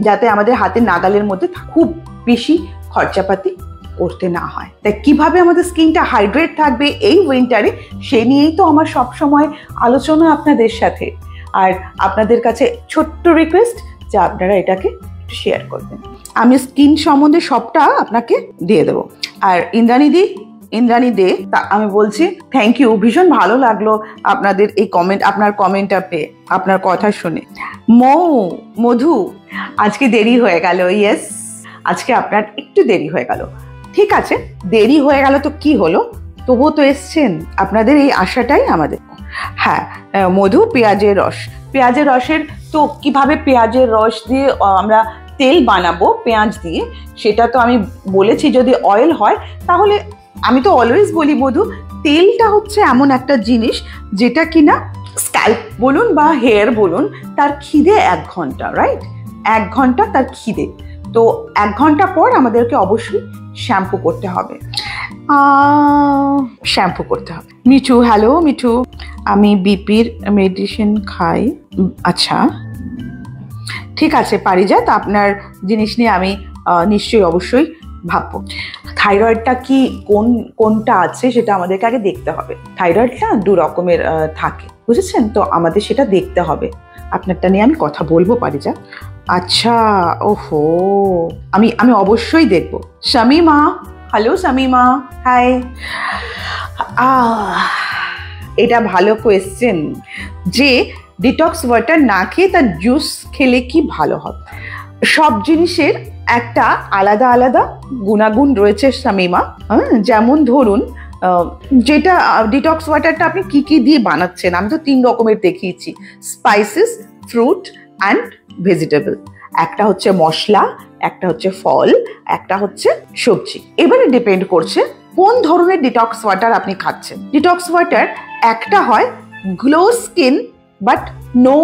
Speaker 1: যাতে আমাদের হাতের নাগালের মধ্যে খুব বেশি খরচাপাতি করতে না হয়। তাই কিভাবে আমাদের স্কিনটা হাইড্রেট থাকবে এই উইন্টারে, সে নিয়েই তো আমার সব সময় আলোচনা আপনাদের সাথে। আর আপনাদের কাছে ছোট্ট রিকোয়েস্ট যে আপনারা এটাকে শেয়ার করবেন। আমি স্কিন সম্বন্ধে সবটা আপনাকে দিয়ে দেবো। আর ইন্দ্রাণী দে, আমি বলছি থ্যাংক ইউ, ভীষণ ভালো লাগলো আপনাদের এই কমেন্ট, আপনার কমেন্টটা পেয়ে, আপনার কথা শুনে। মধু, আজকে দেরি হয়ে গেল, ইয়েস, আজকে আপনার একটু দেরি হয়ে গেল। ঠিক আছে, দেরি হয়ে গেল তো কি হলো, তবুও তো এসছেন, আপনাদের এই আশাটাই আমাদের। হ্যাঁ, মধু, পেঁয়াজের রসের তো কিভাবে পেঁয়াজের রস দিয়ে আমরা তেল বানাবো পেঁয়াজ দিয়ে, সেটা তো আমি বলেছি। যদি অয়েল হয় তাহলে, আমি তো অলওয়েজ বলি মধু, তেলটা হচ্ছে এমন একটা জিনিস যেটা কিনা স্ক্যাল্প বলুন বা হেয়ার বলুন, তার খিদে 1 ঘন্টা, রাইট? 1 ঘন্টা তার খিদে, তো 1 ঘন্টা পর আমাদেরকে অবশ্যই শ্যাম্পু করতে হবে। মিঠু, হ্যালো মিঠু, আমি বিপির মেডিসিন খাই। আচ্ছা, ঠিক আছে পারিজাত, আপনার জিনিস নিয়ে আমি নিশ্চয়ই অবশ্যই ভাববো। থাইরয়েডটা কি কোনটা আছে সেটা আমাদেরকে আগে দেখতে হবে। থাইরয়েডটা 2 রকমের থাকে, বুঝেছেন? তো আমাদের সেটা দেখতে হবে। আপনারটা নিয়ে আমি কথা বলবো পারিজাত। আচ্ছা, ওহো, আমি অবশ্যই দেখবো। Shamima, hello Shamima, hi. এটা ভালো কোয়েশ্চেন যে ডিটক্স ওয়াটার না খেয়ে তার জুস খেলে কি ভালো হবে। সব জিনিসের একটা আলাদা আলাদা গুণাগুণ রয়েছে শামিমা। যেমন ধরুন, যেটা ডিটক্স ওয়াটারটা আপনি কি কি দিয়ে বানাচ্ছেন, আমি তো 3 রকমের দেখিয়েছি, স্পাইসেস, ফ্রুট অ্যান্ড ভেজিটেবল। একটা হচ্ছে মশলা, একটা হচ্ছে ফল, একটা হচ্ছে সবজি। এবারে ডিপেন্ড করছে কোন ধরনের ডিটক্স ওয়াটার আপনি খাচ্ছেন। ডিটক্স ওয়াটার একটা হয় glow skin but no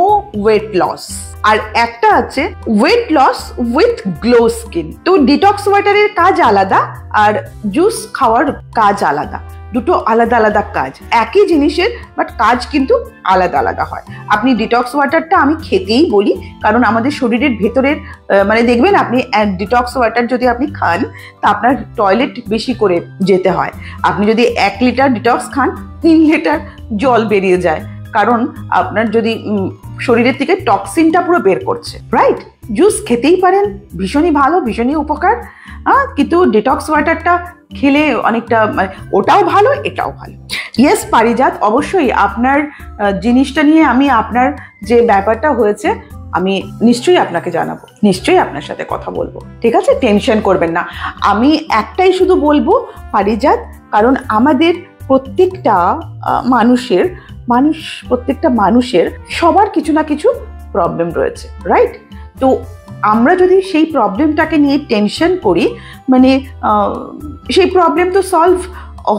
Speaker 1: weight loss, আর একটা আছে weight loss with glow skin. তো ডিটক্স ওয়াটারের কাজ আলাদা আর জুস খাওয়ার কাজ আলাদা, দুটো আলাদা আলাদা কাজ, একই জিনিসের বাট কাজ কিন্তু আলাদা আলাদা হয়। আপনি ডিটক্স ওয়াটারটা আমি খেতেই বলি, কারণ আমাদের শরীরের ভেতরের মানে দেখবেন আপনি ডিটক্স ওয়াটার যদি আপনি খান তা আপনার টয়লেট বেশি করে যেতে হয়। আপনি যদি 1 লিটার ডিটক্স খান 3 লিটার জল বেরিয়ে যায়, কারণ আপনার যদি শরীরের থেকে টক্সিনটা পুরো বের করছে, রাইট? জুস খেতেই পারেন, ভীষণই ভালো, ভীষণই উপকার, কিন্তু ডিটক্স ওয়াটারটা খেলে অনেকটা মানে ওটাও ভালো এটাও ভালো। ইয়েস পারিজাত, অবশ্যই আপনার জিনিসটা নিয়ে আমি আপনার যে ব্যাপারটা হয়েছে আমি নিশ্চয়ই আপনাকে জানাবো, নিশ্চয়ই আপনার সাথে কথা বলবো, ঠিক আছে? টেনশন করবেন না। আমি একটাই শুধু বলবো পারিজাত, কারণ আমাদের প্রত্যেকটা মানুষের সবার কিছু না কিছু প্রবলেম রয়েছে, রাইট? তো আমরা যদি সেই প্রবলেমটাকে নিয়ে টেনশন করি, মানে সেই প্রবলেম তো সলভ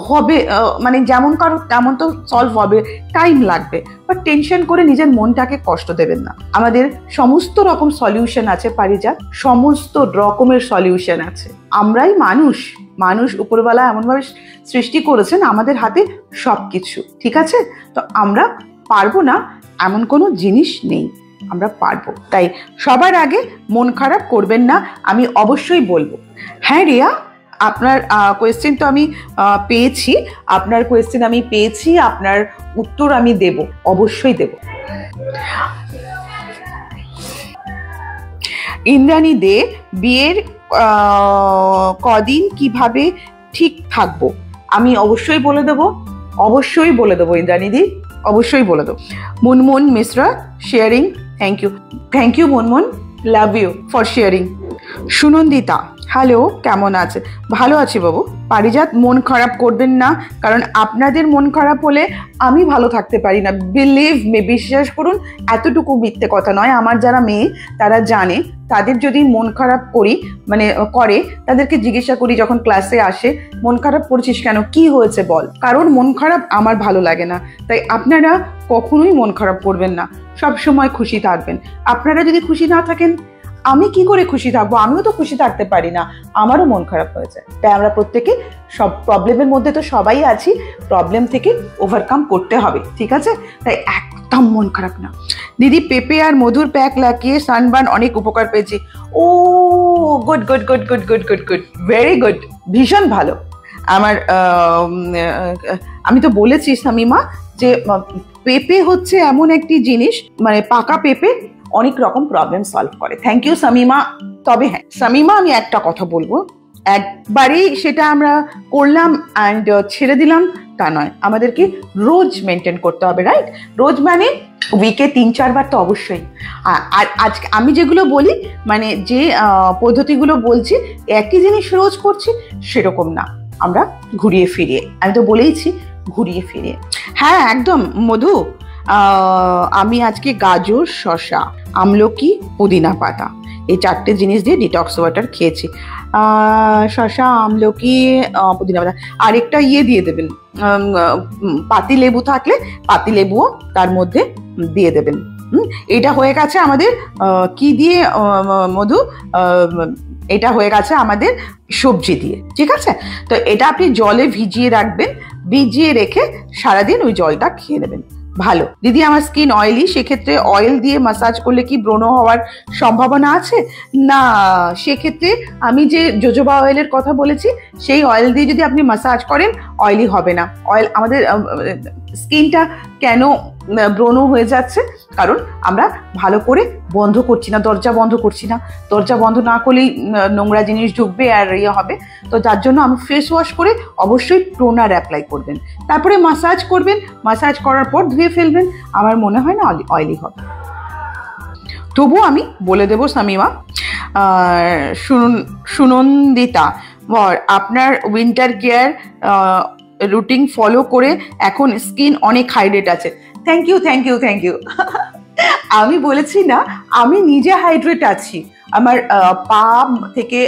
Speaker 1: হবে, মানে যেমন কারো তেমন তো সলভ হবে, টাইম লাগবে, বাট টেনশন করে নিজের মনটাকে কষ্ট দেবেন না। আমাদের সমস্ত রকম সলিউশন আছে পারিজাত, সমস্ত রকমের সলিউশন আছে। আমরাই মানুষ, মানুষ উপরওয়ালা এমনভাবে সৃষ্টি করেছেন, আমাদের হাতে সব কিছু, ঠিক আছে? তো আমরা পারবো না এমন কোনো জিনিস নেই, আমরা পারবো। তাই সবার আগে মন খারাপ করবেন না, আমি অবশ্যই বলবো। হ্যাঁ রিয়া, আপনার কোয়েশ্চেন তো আমি পেয়েছি, আপনার কোয়েশ্চেন আমি পেয়েছি, আপনার উত্তর আমি দেব, অবশ্যই দেব। ইন্দ্রাণী দে, বিয়ের কদিন কিভাবে ঠিক থাকবো? আমি অবশ্যই বলে দেবো, অবশ্যই বলে দেবো ইন্দ্রাণী দি, অবশ্যই বলে দেবো। Munmun Mishra sharing, thank you Munmun, love you for sharing. Sunandita, hello, কেমন আছে? ভালো আছি বাবু। পারিজাত, মন খারাপ করবেন না, কারণ আপনাদের মন খারাপ হলে আমি ভালো থাকতে পারি না। বিলিভ মে, বিশ্বাস করুন, এতটুকু মিথ্যে কথা নয়। আমার যারা মেয়ে তারা জানে, তাদের যদি মন খারাপ করি মানে করে, তাদেরকে জিজ্ঞাসা করি যখন ক্লাসে আসে, মন খারাপ করছিস কেন, কি হয়েছে বল। কারণ মন খারাপ আমার ভালো লাগে না। তাই আপনারা কখনোই মন খারাপ করবেন না, সব সময় খুশি থাকবেন। আপনারা যদি খুশি না থাকেন, আমি কি করে খুশি থাকবো? আমিও তো খুশি থাকতে পারি না, আমারও মন খারাপ হয়েছে। তাই আমরা প্রত্যেকে সব প্রবলেমের মধ্যে তো সবাই আছি, প্রবলেম থেকে ওভারকাম করতে হবে, ঠিক আছে? তাই একদম মন খারাপ না। দিদি, পেঁপে আর মধুর প্যাক লাগিয়ে সানবার্ন অনেক উপকার পেয়েছি। Oh good good good good good good good, very good, ভীষণ ভালো। আমার আমি তো বলেছি শামিমা যে পেঁপে হচ্ছে এমন একটি জিনিস, মানে পাকা পেঁপে অনেক রকম প্রবলেম সলভ করে। Thank you Shamima. তবে হ্যাঁ শামিমা, আমি একটা কথা বলবো, একবারেই সেটা আমরা করলাম অ্যান্ড ছেড়ে দিলাম তা নয়, আমাদেরকে রোজ মেনটেন করতে হবে, রাইট? রোজ মানে উইকে 3-4 বার তো অবশ্যই। আর আজকে আমি যেগুলো বলি, মানে যে পদ্ধতিগুলো বলছি, একই জিনিস রোজ করছি সেরকম না, আমরা ঘুরিয়ে ফিরিয়ে, আমি তো বলেইছি ঘুরিয়ে ফিরিয়ে। হ্যাঁ একদম মধু, আমি আজকে গাজর, শসা, আমলকি, পুদিনা পাতা এই 4টে জিনিস দিয়ে ডিটক্স ওয়াটার খেয়েছি। শসা, আমলকি, পুদিনা পাতা, আরেকটা ইয়ে দিয়ে দেবেন, পাতি লেবু থাকলে পাতি লেবুও তার মধ্যে দিয়ে দেবেন। এটা হয়ে গেছে আমাদের কি দিয়ে মধু, এটা হয়ে গেছে আমাদের সবজি দিয়ে, ঠিক আছে? তো এটা আপনি জলে ভিজিয়ে রাখবেন, ভিজিয়ে রেখে সারাদিন ওই জলটা খেয়ে নেবেন। ভালো। দিদি, আমার স্কিন অয়েলি, সেক্ষেত্রে অয়েল দিয়ে মাসাজ করলে কি ব্রণ হওয়ার সম্ভাবনা আছে? না, সেক্ষেত্রে আমি যে জোজোবা অয়েলের কথা বলেছি, সেই অয়েল দিয়ে যদি আপনি মাসাজ করেন অয়েলি হবে না। অয়েল আমাদের স্কিনটা কেন ব্রণ হয়ে যাচ্ছে, কারণ আমরা ভালো করে বন্ধ করছি না, দরজা বন্ধ করছি না। দরজা বন্ধ না করলেই নোংরা জিনিস ঢুকবে আর ইয়ে হবে। তো যার জন্য আমি ফেস ওয়াশ করে অবশ্যই টোনার অ্যাপ্লাই করবেন, তারপরে মাসাজ করবেন, মাসাজ করার পর ধুয়ে ফেলবেন। আমার মনে হয় না অয়েলি হবে। তবু আমি বলে দেবো শামিমা, সুনন্দিতা, আপনার উইন্টার কেয়ার রুটিন ফলো করে এখন স্কিন অনেক হাইড্রেট আছে। Thank you thank you thank you. আমি বলেছি না, আমি নিজে হাইড্রেট আছি, আমার পা থেকে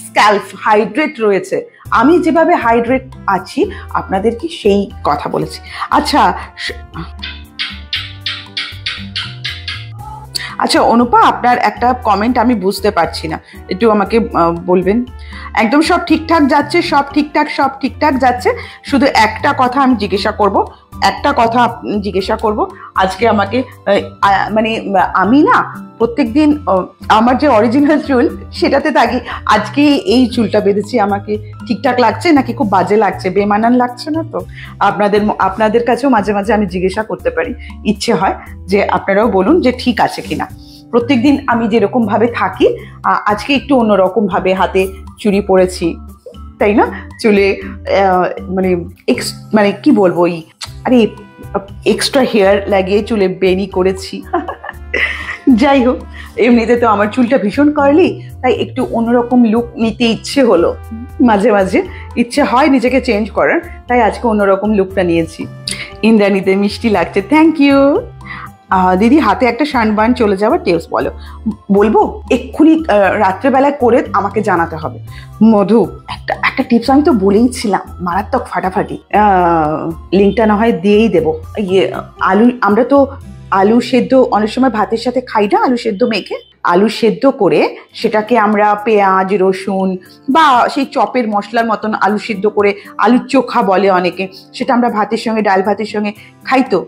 Speaker 1: স্ক্যাল্প হাইড্রেট রয়েছে। আমি যেভাবে হাইড্রেট আছি আপনাদেরকে সেই কথা বলেছি। আচ্ছা আচ্ছা অনুপা, আপনার একটা কমেন্ট আমি বুঝতে পারছি না, একটু আমাকে বলবেন? একদম সব ঠিকঠাক যাচ্ছে, সব ঠিকঠাক যাচ্ছে। শুধু একটা কথা আমি জিজ্ঞাসা করব, আজকে আমাকে মানে আমি না প্রত্যেকদিন আমার যে অরিজিনাল চুল সেটাতে থাকি, আজকে এই চুলটা বেঁধেছি, আমাকে ঠিকঠাক লাগছে নাকি খুব বাজে লাগছে, বেমানান লাগছে না তো? আপনাদের কাছেও মাঝে মাঝে আমি জিজ্ঞাসা করতে পারি, ইচ্ছে হয় যে আপনারাও বলুন যে ঠিক আছে কিনা। প্রত্যেকদিন আমি যেরকম ভাবে থাকি, আজকে একটু অন্যরকম ভাবে হাতে চুড়ি পরেছি, তাই না? চুলে মানে কি বলবো, আরে এক্সট্রা হেয়ার লাগিয়ে চুলে বেনি করেছি। যাই হোক, এমনিতে তো আমার চুলটা ভীষণ কার্লি, তাই একটু অন্যরকম লুক নিতে ইচ্ছে হলো, মাঝে মাঝে ইচ্ছে হয় নিজেকে চেঞ্জ করার, তাই আজকে অন্যরকম লুকটা নিয়েছি। ইন্দ্রাণীতে মিষ্টি লাগছে, থ্যাংক ইউ। দিদি, হাতে একটা সানবার্ন চলে যাওয়ার টিপস বলবো? এক্ষুনি রাত্রেবেলায় করে আমাকে জানাতে হবে। মধু, একটা টিপস আমি তো বলেইছিলাম, মারাত্মক ফাটাফাটি, লিঙ্কটা না হয় দিয়েই দেবো। আমরা তো আলু সেদ্ধ অনেক সময় ভাতের সাথে খাই না, আলু সেদ্ধ মেখে, আলু সেদ্ধ করে সেটাকে আমরা পেঁয়াজ রসুন বা সেই চপের মশলার মতন আলু সিদ্ধ করে আলুর চোখা বলে অনেকে, সেটা আমরা ভাতের সঙ্গে ডাল ভাতের সঙ্গে খাই। তো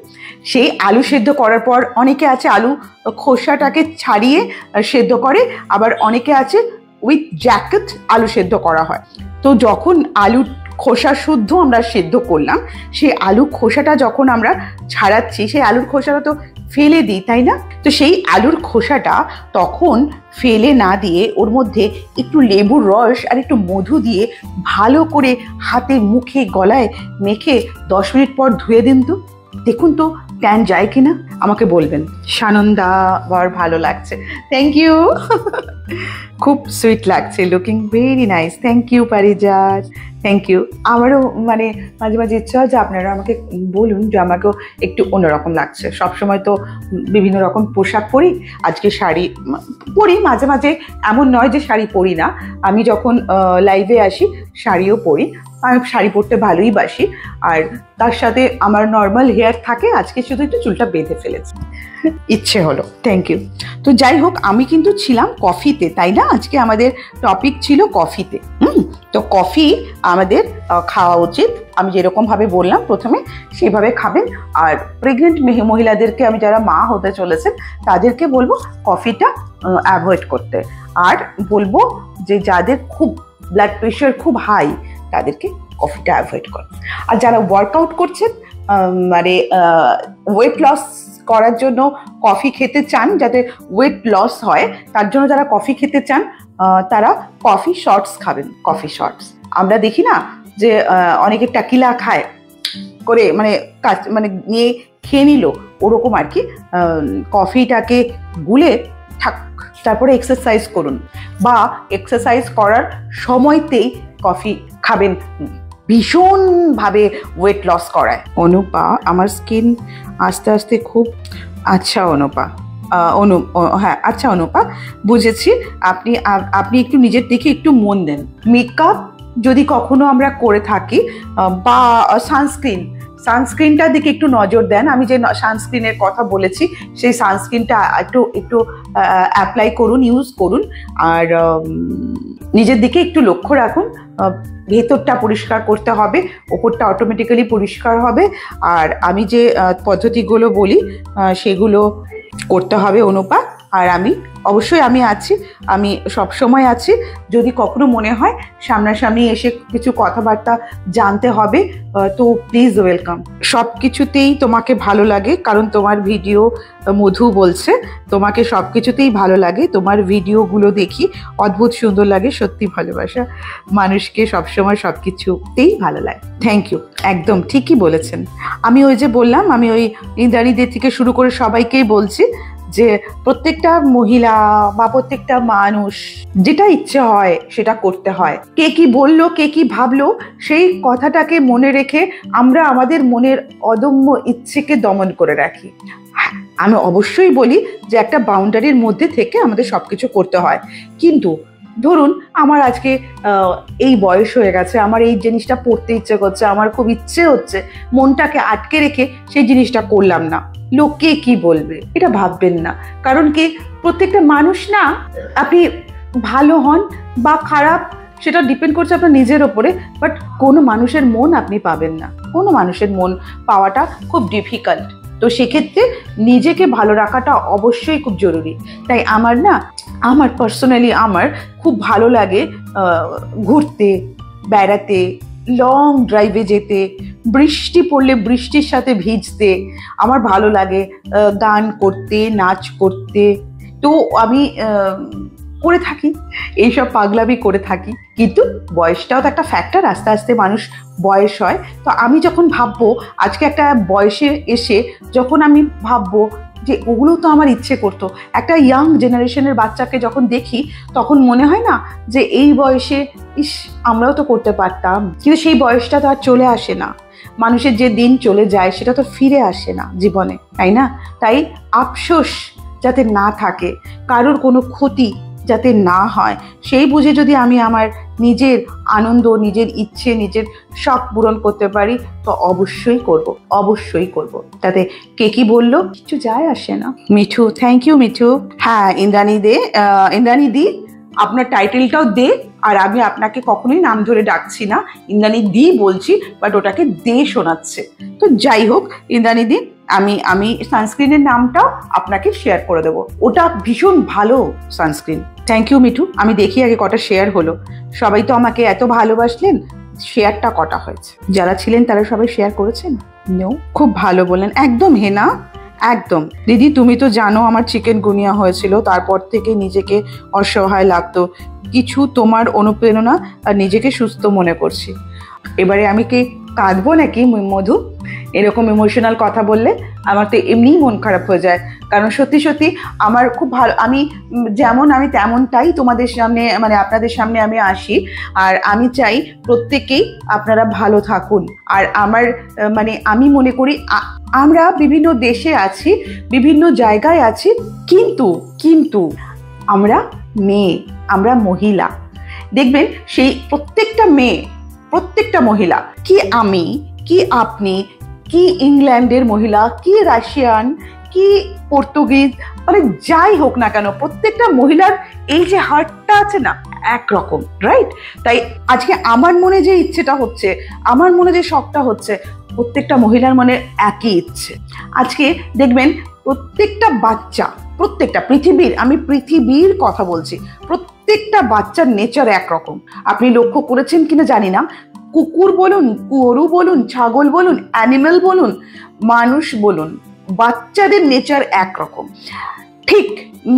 Speaker 1: সেই আলু সেদ্ধ করার পর অনেকে আছে আলু খোসাটাকে ছাড়িয়ে সেদ্ধ করে, আবার অনেকে আছে উইথ জ্যাকেট আলু সেদ্ধ করা হয়। তো যখন আলু খোসা শুদ্ধ আমরা সেদ্ধ করলাম, সেই আলু খোসাটা যখন আমরা ছাড়াচ্ছি, সেই আলুর খোসাটা তো ফেলে দিই, তাই না? তো সেই আলুর খোসাটা তখন ফেলে না দিয়ে ওর মধ্যে একটু লেবুর রস আর একটু মধু দিয়ে ভালো করে হাতে মুখে গলায় মেখে 10 মিনিট পর ধুয়ে দিন। তো দেখুন তো ট্যান যায় কিনা, আমাকে বলবেন। সানন্দা বড় ভালো লাগছে, থ্যাংক ইউ। খুব সুইট লাগছে, looking very nice, thank you Parijat, thank you. আমারও মানে মাঝে মাঝে ইচ্ছা হয় যে আপনারা আমাকে বলুন যে আমাকেও একটু অন্যরকম লাগছে। সবসময় তো বিভিন্ন রকম পোশাক পরি, আজকে শাড়ি পরি, মাঝে মাঝে এমন নয় যে শাড়ি পরি না। আমি যখন লাইভে আসি শাড়িও পরি, আমি শাড়ি পরতে ভালোই বাসি, আর তার সাথে আমার নর্মাল হেয়ার থাকে। আজকে শুধু একটু চুলটা বেঁধে ফেলেছি, ইচ্ছে হলো, থ্যাংক ইউ। তো যাই হোক, আমি কিন্তু ছিলাম কফিতে, তাই না? আজকে আমাদের টপিক ছিল কফিতে। তো কফি আমাদের খাওয়া উচিত, আমি যেরকমভাবে বললাম প্রথমে সেইভাবে খাবেন। আর প্রেগনেন্ট মহিলাদেরকে, আমি যারা মা হতে চলেছেন তাদেরকে বলবো কফিটা অ্যাভয়েড করতে। আর বলবো যে যাদের খুব ব্লাড প্রেশার খুব হাই তাদেরকে কফিটা অ্যাভয়েড করেন। আর যারা ওয়ার্কআউট করছেন, মানে ওয়েট লস করার জন্য কফি খেতে চান, যাতে ওয়েট লস হয়, তার জন্য যারা কফি খেতে চান তারা কফি শর্টস খাবেন। কফি শর্টস আমরা দেখি না যে অনেকে টাকিলা খায় করে, মানে মানে নিয়ে খেয়ে নিল, ওরকম আর কি। কফিটাকে গুলে ঠাক, তারপরে এক্সারসাইজ করুন, বা এক্সারসাইজ করার সময়তেই কফি খাবেন, ভীষণভাবে ওয়েট লস করায়। অনুপা, আমার স্কিন আস্তে আস্তে খুব আচ্ছা। অনুপা, হ্যাঁ আচ্ছা অনুপা, বুঝেছি। আপনি একটু নিজের দিকে একটু মন দেন। মেকআপ যদি কখনো আমরা করে থাকি, বা সানস্ক্রিনটার দিকে একটু নজর দেন। আমি যে সানস্ক্রিনের কথা বলেছি সেই সানস্ক্রিনটা একটু অ্যাপ্লাই করুন, ইউজ করুন। আর নিজের দিকে একটু লক্ষ্য রাখুন। ভেতরটা পরিষ্কার করতে হবে, ওপরটা অটোমেটিক্যালি পরিষ্কার হবে। আর আমি যে পদ্ধতিগুলো বলি সেগুলো করতে হবে অনুপা। আর আমি অবশ্যই আছি, আমি সবসময় আছি। যদি কখনো মনে হয় সামনাসামনি এসে কিছু কথাবার্তা জানতে হবে, তো প্লিজ ওয়েলকাম। সব কিছুতেই তোমাকে ভালো লাগে, কারণ তোমার ভিডিও, মধু বলছে তোমাকে সব কিছুতেই ভালো লাগে, তোমার ভিডিওগুলো দেখি অদ্ভুত সুন্দর লাগে। সত্যি ভালোবাসা মানুষকে সবসময় সব কিছুতেই ভালো লাগে। থ্যাংক ইউ, একদম ঠিকই বলেছেন। আমি ওই যে বললাম, আমি ওই ইন্দ্রাণীদের থেকে শুরু করে সবাইকেই বলছি যে প্রত্যেকটা মহিলা বা প্রত্যেকটা মানুষ যেটা ইচ্ছে হয় সেটা করতে হয়। কে কি বললো, কে কি ভাবলো, সেই কথাটাকে মনে রেখে আমরা আমাদের মনের অদম্য ইচ্ছেকে দমন করে রাখি। আমি অবশ্যই বলি যে একটা বাউন্ডারির মধ্যে থেকে আমাদের সবকিছু করতে হয়। কিন্তু ধরুন আমার আজকে এই বয়স হয়ে গেছে, আমার এই জিনিসটা পড়তে ইচ্ছে করছে, আমার খুব ইচ্ছে হচ্ছে, মনটাকে আটকে রেখে সেই জিনিসটা করলাম না, লোকে কি বলবে এটা ভাববেন না। কারণ কি, প্রত্যেকটা মানুষ না, আপনি ভালো হন বা খারাপ সেটা ডিপেন্ড করছে আপনার নিজের ওপরে, বাট কোনো মানুষের মন আপনি পাবেন না, কোনো মানুষের মন পাওয়াটা খুব ডিফিকাল্ট। তো সেক্ষেত্রে নিজেকে ভালো রাখাটা অবশ্যই খুব জরুরি। তাই আমার পার্সোনালি আমার খুব ভালো লাগে ঘুরতে, বেড়াতে, লং ড্রাইভে যেতে, বৃষ্টি পড়লে বৃষ্টির সাথে ভিজতে আমার ভালো লাগে, গান করতে, নাচ করতে। তো আমি করে থাকি, এইসব পাগলামি করে থাকি। কিন্তু বয়সটাও তো একটা ফ্যাক্টর, আস্তে আস্তে মানুষ বয়স হয়। তো আমি যখন ভাববো, আজকে একটা বয়সে এসে যখন আমি ভাববো যে ওগুলো তো আমার ইচ্ছে করতো, একটা ইয়াং জেনারেশনের বাচ্চাকে যখন দেখি তখন মনে হয় না যে এই বয়সে ইস আমরাও তো করতে পারতাম। কিন্তু সেই বয়সটা তো আর চলে আসে না। মানুষের যে দিন চলে যায় সেটা তো ফিরে আসে না জীবনে, তাই না? তাই আফসোস যাতে না থাকে, কারোর কোনো ক্ষতি যাতে না হয় সেই বুঝে যদি আমি আমার নিজের আনন্দ, নিজের ইচ্ছে, নিজের শখ পূরণ করতে পারি তো অবশ্যই করব। তাতে কে কি বললো কিছু যায় আসে না। Mithu, thank you Mithu. হ্যাঁ ইন্দ্রাণী দি আপনার টাইটেলটাও দে, আর আমি আপনাকে কখনোই নাম ধরে ডাকছি না, ইন্দ্রাণী দি বলছি, বাট ওটাকে দে শোনাচ্ছে। তো যাই হোক ইন্দ্রাণী দি, আমি সানস্ক্রিনের নামটাও আপনাকে শেয়ার করে দেবো, ওটা ভীষণ ভালো সানস্ক্রিন। Thank you Mithu. আমি দেখি আগে কটা শেয়ার হলো, সবাই তো আমাকে এত ভালোবাসলেন, শেয়ারটা কটা হয়েছে? যারা ছিলেন তারা সবাই শেয়ার করেছেন? নো, খুব ভালো বললেন, একদম হেনা, একদম। দিদি তুমি তো জানো আমার চিকেনগুনিয়া হয়েছিল, তারপর থেকে নিজেকে অসহায় লাগতো, কিছু তোমার অনুপ্রেরণা আর নিজেকে সুস্থ মনে করছি। এবারে আমি কি কাঁদবো নাকি মধু? এরকম ইমোশনাল কথা বললে আমার তো এমনিই মন খারাপ হয়ে যায়, কারণ সত্যি সত্যি আমার খুব ভালো, আমি যেমন আমি তেমনটাই তোমাদের সামনে, মানে আপনাদের সামনে আমি আসি, আর আমি চাই প্রত্যেকেই আপনারা ভালো থাকুন। আর আমার মানে আমি মনে করি আমরা বিভিন্ন দেশে আছি, বিভিন্ন জায়গায় আছি, কিন্তু আমরা মেয়ে, আমরা মহিলা, দেখবেন সেই প্রত্যেকটা মহিলা, কি আমি, কি আপনি, কি ইংল্যান্ডের মহিলা, কি রাশিয়ান, কি পর্তুগিজ, মানে যাই হোক না কেন, প্রত্যেকটা মহিলার এই যে হার্টটা আছে না একরকম, রাইট? তাই আজকে আমার মনে যে ইচ্ছেটা হচ্ছে, আমার মনে যে শখটা হচ্ছে, প্রত্যেকটা মহিলার মনে একই ইচ্ছে। আজকে দেখবেন প্রত্যেকটা বাচ্চা, প্রত্যেকটা আমি পৃথিবীর কথা বলছি, প্রত্যেকটা বাচ্চার নেচার একরকম। আপনি লক্ষ্য করেছেন কিনা জানি না, কুকুর বলুন, গরু বলুন, ছাগল বলুন, অ্যানিমেল বলুন, মানুষ বলুন, বাচ্চাদের নেচার একরকম। ঠিক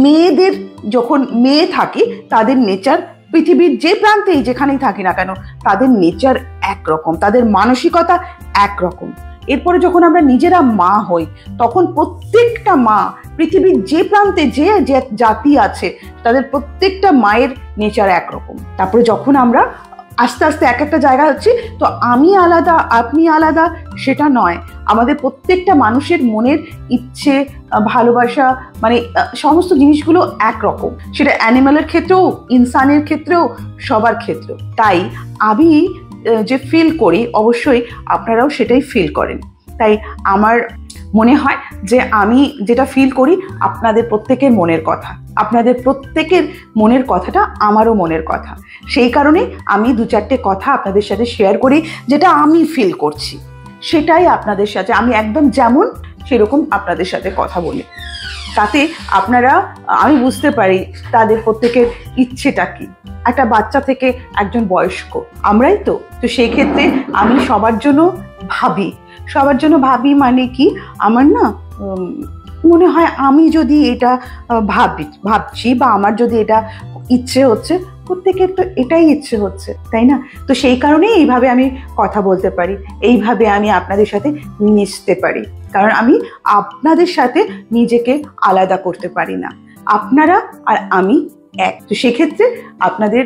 Speaker 1: মেয়েদের যখন মেয়ে থাকে তাদের নেচার পৃথিবীর যে প্রান্তেই যেখানেই থাকি না কেন তাদের নেচার একরকম, তাদের মানসিকতা একরকম। এরপরে যখন আমরা নিজেরা মা হই তখন প্রত্যেকটা মা পৃথিবীর যে প্রান্তে যে জাতি আছে তাদের প্রত্যেকটা মায়ের নেচার একরকম। তারপরে যখন আমরা আস্তে আস্তে এক একটা জায়গা হচ্ছে, তো আমি আলাদা আপনি আলাদা সেটা নয়, আমাদের প্রত্যেকটা মানুষের মনের ইচ্ছে, ভালোবাসা, মানে সমস্ত জিনিসগুলো একরকম, সেটা অ্যানিম্যালের ক্ষেত্রেও, ইনসানের ক্ষেত্রেও, সবার ক্ষেত্রেও। তাই আমি যে ফিল করি অবশ্যই আপনারাও সেটাই ফিল করেন। তাই আমার মনে হয় যে আমি যেটা ফিল করি আপনাদের প্রত্যেকের মনের কথা, আপনাদের প্রত্যেকের মনের কথাটা আমারও মনের কথা, সেই কারণে আমি দু চারটে কথা আপনাদের সাথে শেয়ার করি, যেটা আমি ফিল করছি সেটাই আপনাদের সাথে, আমি একদম যেমন সেরকম আপনাদের সাথে কথা বলি, তাতে আপনারা, আমি বুঝতে পারি তাদের প্রত্যেকের ইচ্ছেটা কি। একটা বাচ্চা থেকে একজন বয়স্ক আমরাই তো সেই ক্ষেত্রে আমি সবার জন্য ভাবি, মানে কি আমার না মনে হয় আমি যদি এটা ভাবছি বা আমার যদি এটা ইচ্ছে হচ্ছে, প্রত্যেকের তো এটাই ইচ্ছে হচ্ছে, তাই না? তো সেই কারণেই এইভাবে আমি কথা বলতে পারি, এইভাবে আমি আপনাদের সাথে মিশতে পারি, কারণ আমি আপনাদের সাথে নিজেকে আলাদা করতে পারি না, আপনারা আর আমি এক। তো সেক্ষেত্রে আপনাদের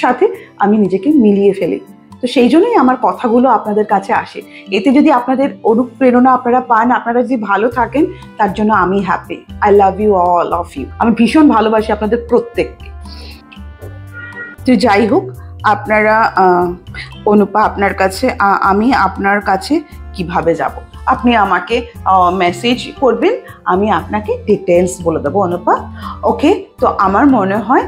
Speaker 1: সাথে আমি নিজেকে মিলিয়ে ফেলি, তো সেই জন্যই আমার কথাগুলো আপনাদের কাছে আসে। এতে যদি আপনাদের অনুপ্রেরণা আপনারা পান, আপনারা যদি ভালো থাকেন, তার জন্য আমি happy. I love you all of you, আমি ভীষণ ভালোবাসি আপনাদের প্রত্যেককে। তো যাই হোক, আপনারা অনুপা আপনার কাছে, আমি আপনার কাছে কিভাবে যাব? আপনি আমাকে মেসেজ করবেন, আমি আপনাকে ডিটেলস বলে দেবো অনুপা। ওকে, তো আমার মনে হয়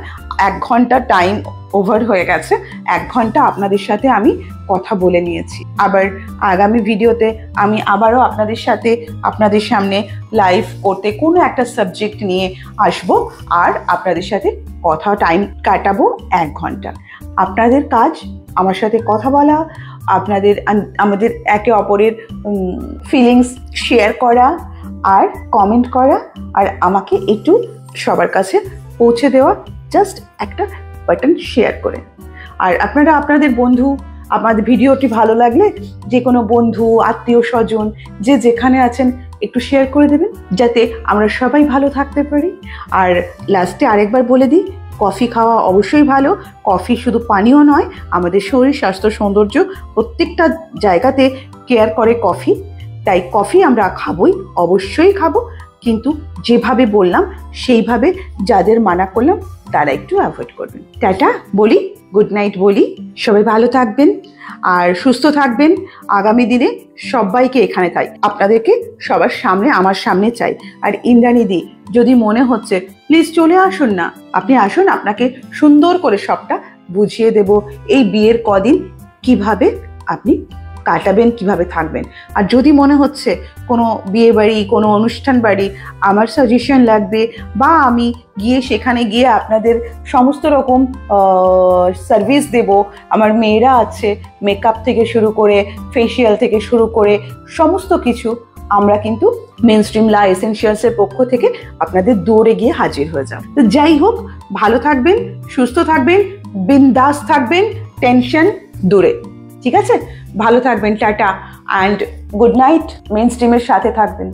Speaker 1: 1 ঘন্টা টাইম ওভার হয়ে গেছে, 1 ঘন্টা আপনাদের সাথে আমি কথা বলে নিয়েছি। আবার আগামী ভিডিওতে আমি আবারও আপনাদের সামনে লাইভ করতে কোনো একটা সাবজেক্ট নিয়ে আসব, আর আপনাদের সাথে টাইম কাটাবো 1 ঘন্টা। আপনাদের কাজ আমার সাথে কথা বলা, আমাদের একে অপরের ফিলিংস শেয়ার করা, আর কমেন্ট করা, আর আমাকে একটু সবার কাছে পৌঁছে দেওয়া, জাস্ট একটা বাটন শেয়ার করে। আর আপনারা আপনাদের বন্ধু, আমাদের ভিডিওটি ভালো লাগলে যে কোনো বন্ধু, আত্মীয় স্বজন, যে যেখানে আছেন একটু শেয়ার করে দেবেন, যাতে আমরা সবাই ভালো থাকতে পারি। আর লাস্টে আরেকবার বলে দিই, কফি খাওয়া অবশ্যই ভালো, কফি শুধু পানীয় নয়, আমাদের শরীর, স্বাস্থ্য, সৌন্দর্য প্রত্যেকটা জায়গাতে কেয়ার করে কফি। তাই কফি আমরা খাবোই, অবশ্যই খাবো, কিন্তু যেভাবে বললাম সেইভাবে যাদের মানা করলাম তারা একটু অ্যাভয়েড করবেন। টাটা বলি, গুড নাইট বলি, সবাই ভালো থাকবেন আর সুস্থ থাকবেন। আগামী দিনে সবাইকে এখানে চাই, আপনাদেরকে সবার সামনে, আমার সামনে চাই। আর ইন্দ্রাণীদি, যদি মনে হচ্ছে প্লিজ চলে আসুন না, আপনি আসুন, আপনাকে সুন্দর করে সবটা বুঝিয়ে দেব এই বিয়ের কদিন কিভাবে আপনি কাটাবেন, কিভাবে থাকবেন। আর যদি মনে হচ্ছে কোনো বিয়ে বাড়ি, কোনো অনুষ্ঠান বাড়ি আমার সাজেশন লাগবে, বা আমি গিয়ে সেখানে গিয়ে আপনাদের সমস্ত রকম সার্ভিস দেব, আমার মেয়েরা আছে, মেকআপ থেকে শুরু করে ফেসিয়াল থেকে শুরু করে সমস্ত কিছু আমরা কিন্তু মেনস্ট্রিম লা এসেনশিয়ালসের পক্ষ থেকে আপনাদের দৌড়ে গিয়ে হাজির হয়ে যাব। তো যাই হোক, ভালো থাকবেন, সুস্থ থাকবেন, বিন্দাস থাকবেন, টেনশন দূরে। ঠিক আছে, ভালো থাকবেন, টাটা অ্যান্ড গুড নাইট। মেনস্ট্রিমের সাথে থাকবেন।